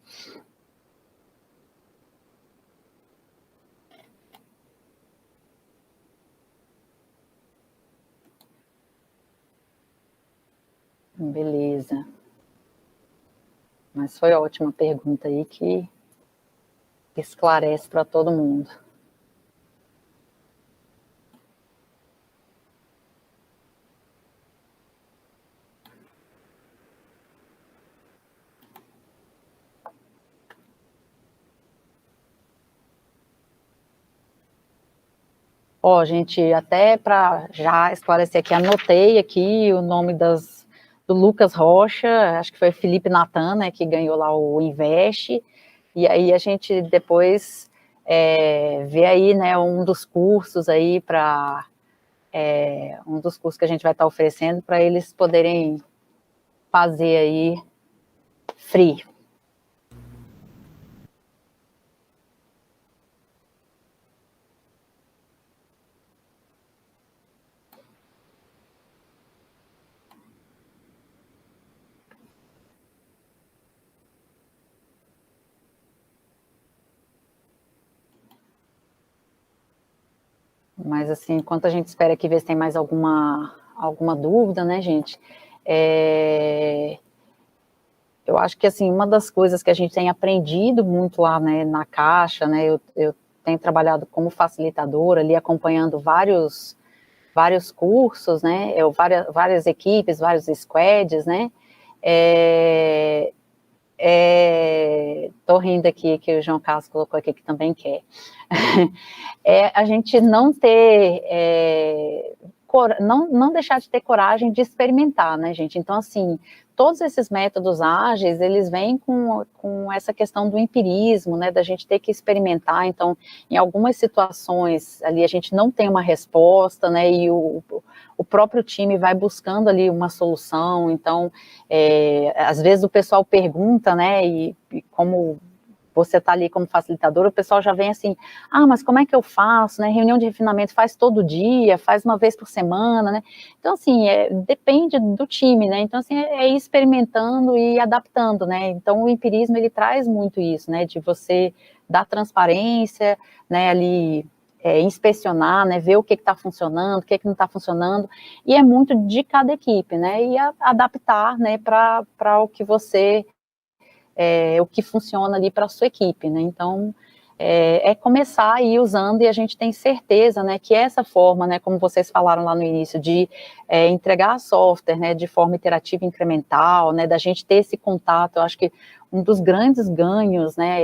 Beleza. Mas foi ótima pergunta aí que esclarece para todo mundo. Ó, gente, até para já esclarecer aqui, anotei aqui o nome do Lucas Rocha, acho que foi Felipe Natan, né, que ganhou lá o Invest, e aí a gente depois vê aí, né, um dos cursos aí um dos cursos que a gente vai estar oferecendo para eles poderem fazer aí free. Mas, assim, enquanto a gente espera aqui ver se tem mais alguma dúvida, né, gente, eu acho que, assim, uma das coisas que a gente tem aprendido muito lá, né, na Caixa, né, eu tenho trabalhado como facilitadora ali, acompanhando vários cursos, né, várias equipes, vários squads, né, tô rindo aqui, que o João Carlos colocou aqui que também quer, a gente não ter, não deixar de ter coragem de experimentar, né, gente, então, assim, todos esses métodos ágeis, eles vêm com essa questão do empirismo, né, da gente ter que experimentar, então, em algumas situações, ali a gente não tem uma resposta, né, e o próprio time vai buscando ali uma solução, então, às vezes o pessoal pergunta, né, e como você está ali como facilitador, o pessoal já vem assim, mas como é que eu faço, né, reunião de refinamento faz todo dia, faz uma vez por semana, né, então assim, depende do time, né, então assim, ir experimentando e adaptando, né, então o empirismo ele traz muito isso, né, de você dar transparência, né, ali, inspecionar, né, ver o que está funcionando, o que não está funcionando, e é muito de cada equipe, né, e adaptar, né, para o que você o que funciona ali para a sua equipe, né, então começar a ir usando e a gente tem certeza, né, que essa forma, né, como vocês falaram lá no início, de entregar software, né, de forma iterativa e incremental, né, da gente ter esse contato, eu acho que um dos grandes ganhos, né,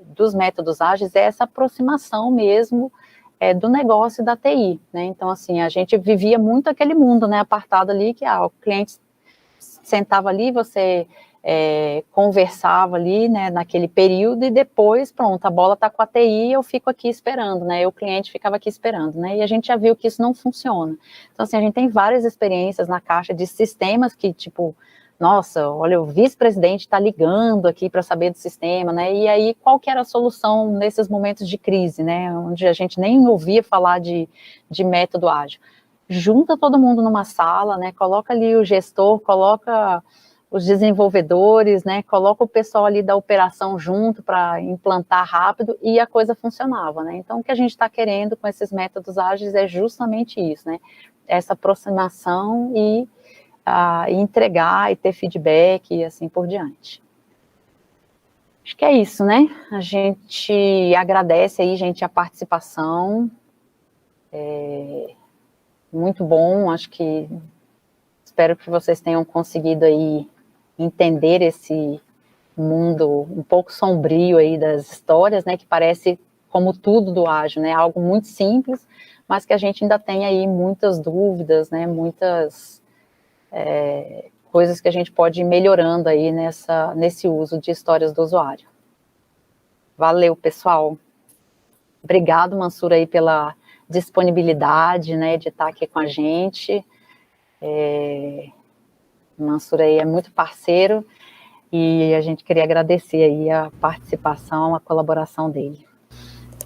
dos métodos ágeis é essa aproximação mesmo do negócio da TI, né, então assim, a gente vivia muito aquele mundo, né, apartado ali, que o cliente sentava ali, você conversava ali, né, naquele período, e depois, pronto, a bola está com a TI, eu fico aqui esperando, né, o cliente ficava aqui esperando, né, e a gente já viu que isso não funciona. Então, assim, a gente tem várias experiências na Caixa de sistemas que, tipo, nossa, olha, o vice-presidente está ligando aqui para saber do sistema, né, e aí qual que era a solução nesses momentos de crise, né, onde a gente nem ouvia falar de método ágil. Junta todo mundo numa sala, né, coloca ali o gestor, coloca os desenvolvedores, né, coloca o pessoal ali da operação junto para implantar rápido, e a coisa funcionava, né, então o que a gente está querendo com esses métodos ágeis é justamente isso, né, essa aproximação e entregar e ter feedback e assim por diante. Acho que é isso, né, a gente agradece aí, gente, a participação, muito bom, acho que, espero que vocês tenham conseguido aí entender esse mundo um pouco sombrio aí das histórias, né, que parece como tudo do ágil, né, algo muito simples, mas que a gente ainda tem aí muitas dúvidas, né, muitas coisas que a gente pode ir melhorando aí nesse uso de histórias do usuário. Valeu, pessoal. Obrigado, Mansur, aí pela disponibilidade, né, de estar aqui com a gente. Mansur aí é muito parceiro, e a gente queria agradecer aí a participação, a colaboração dele.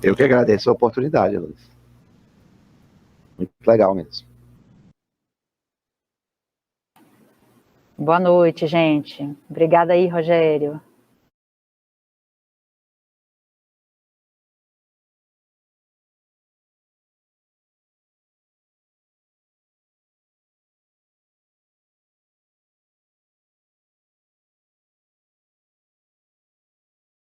Eu que agradeço a oportunidade, Luiz. Muito legal mesmo. Boa noite, gente. Obrigada aí, Rogério.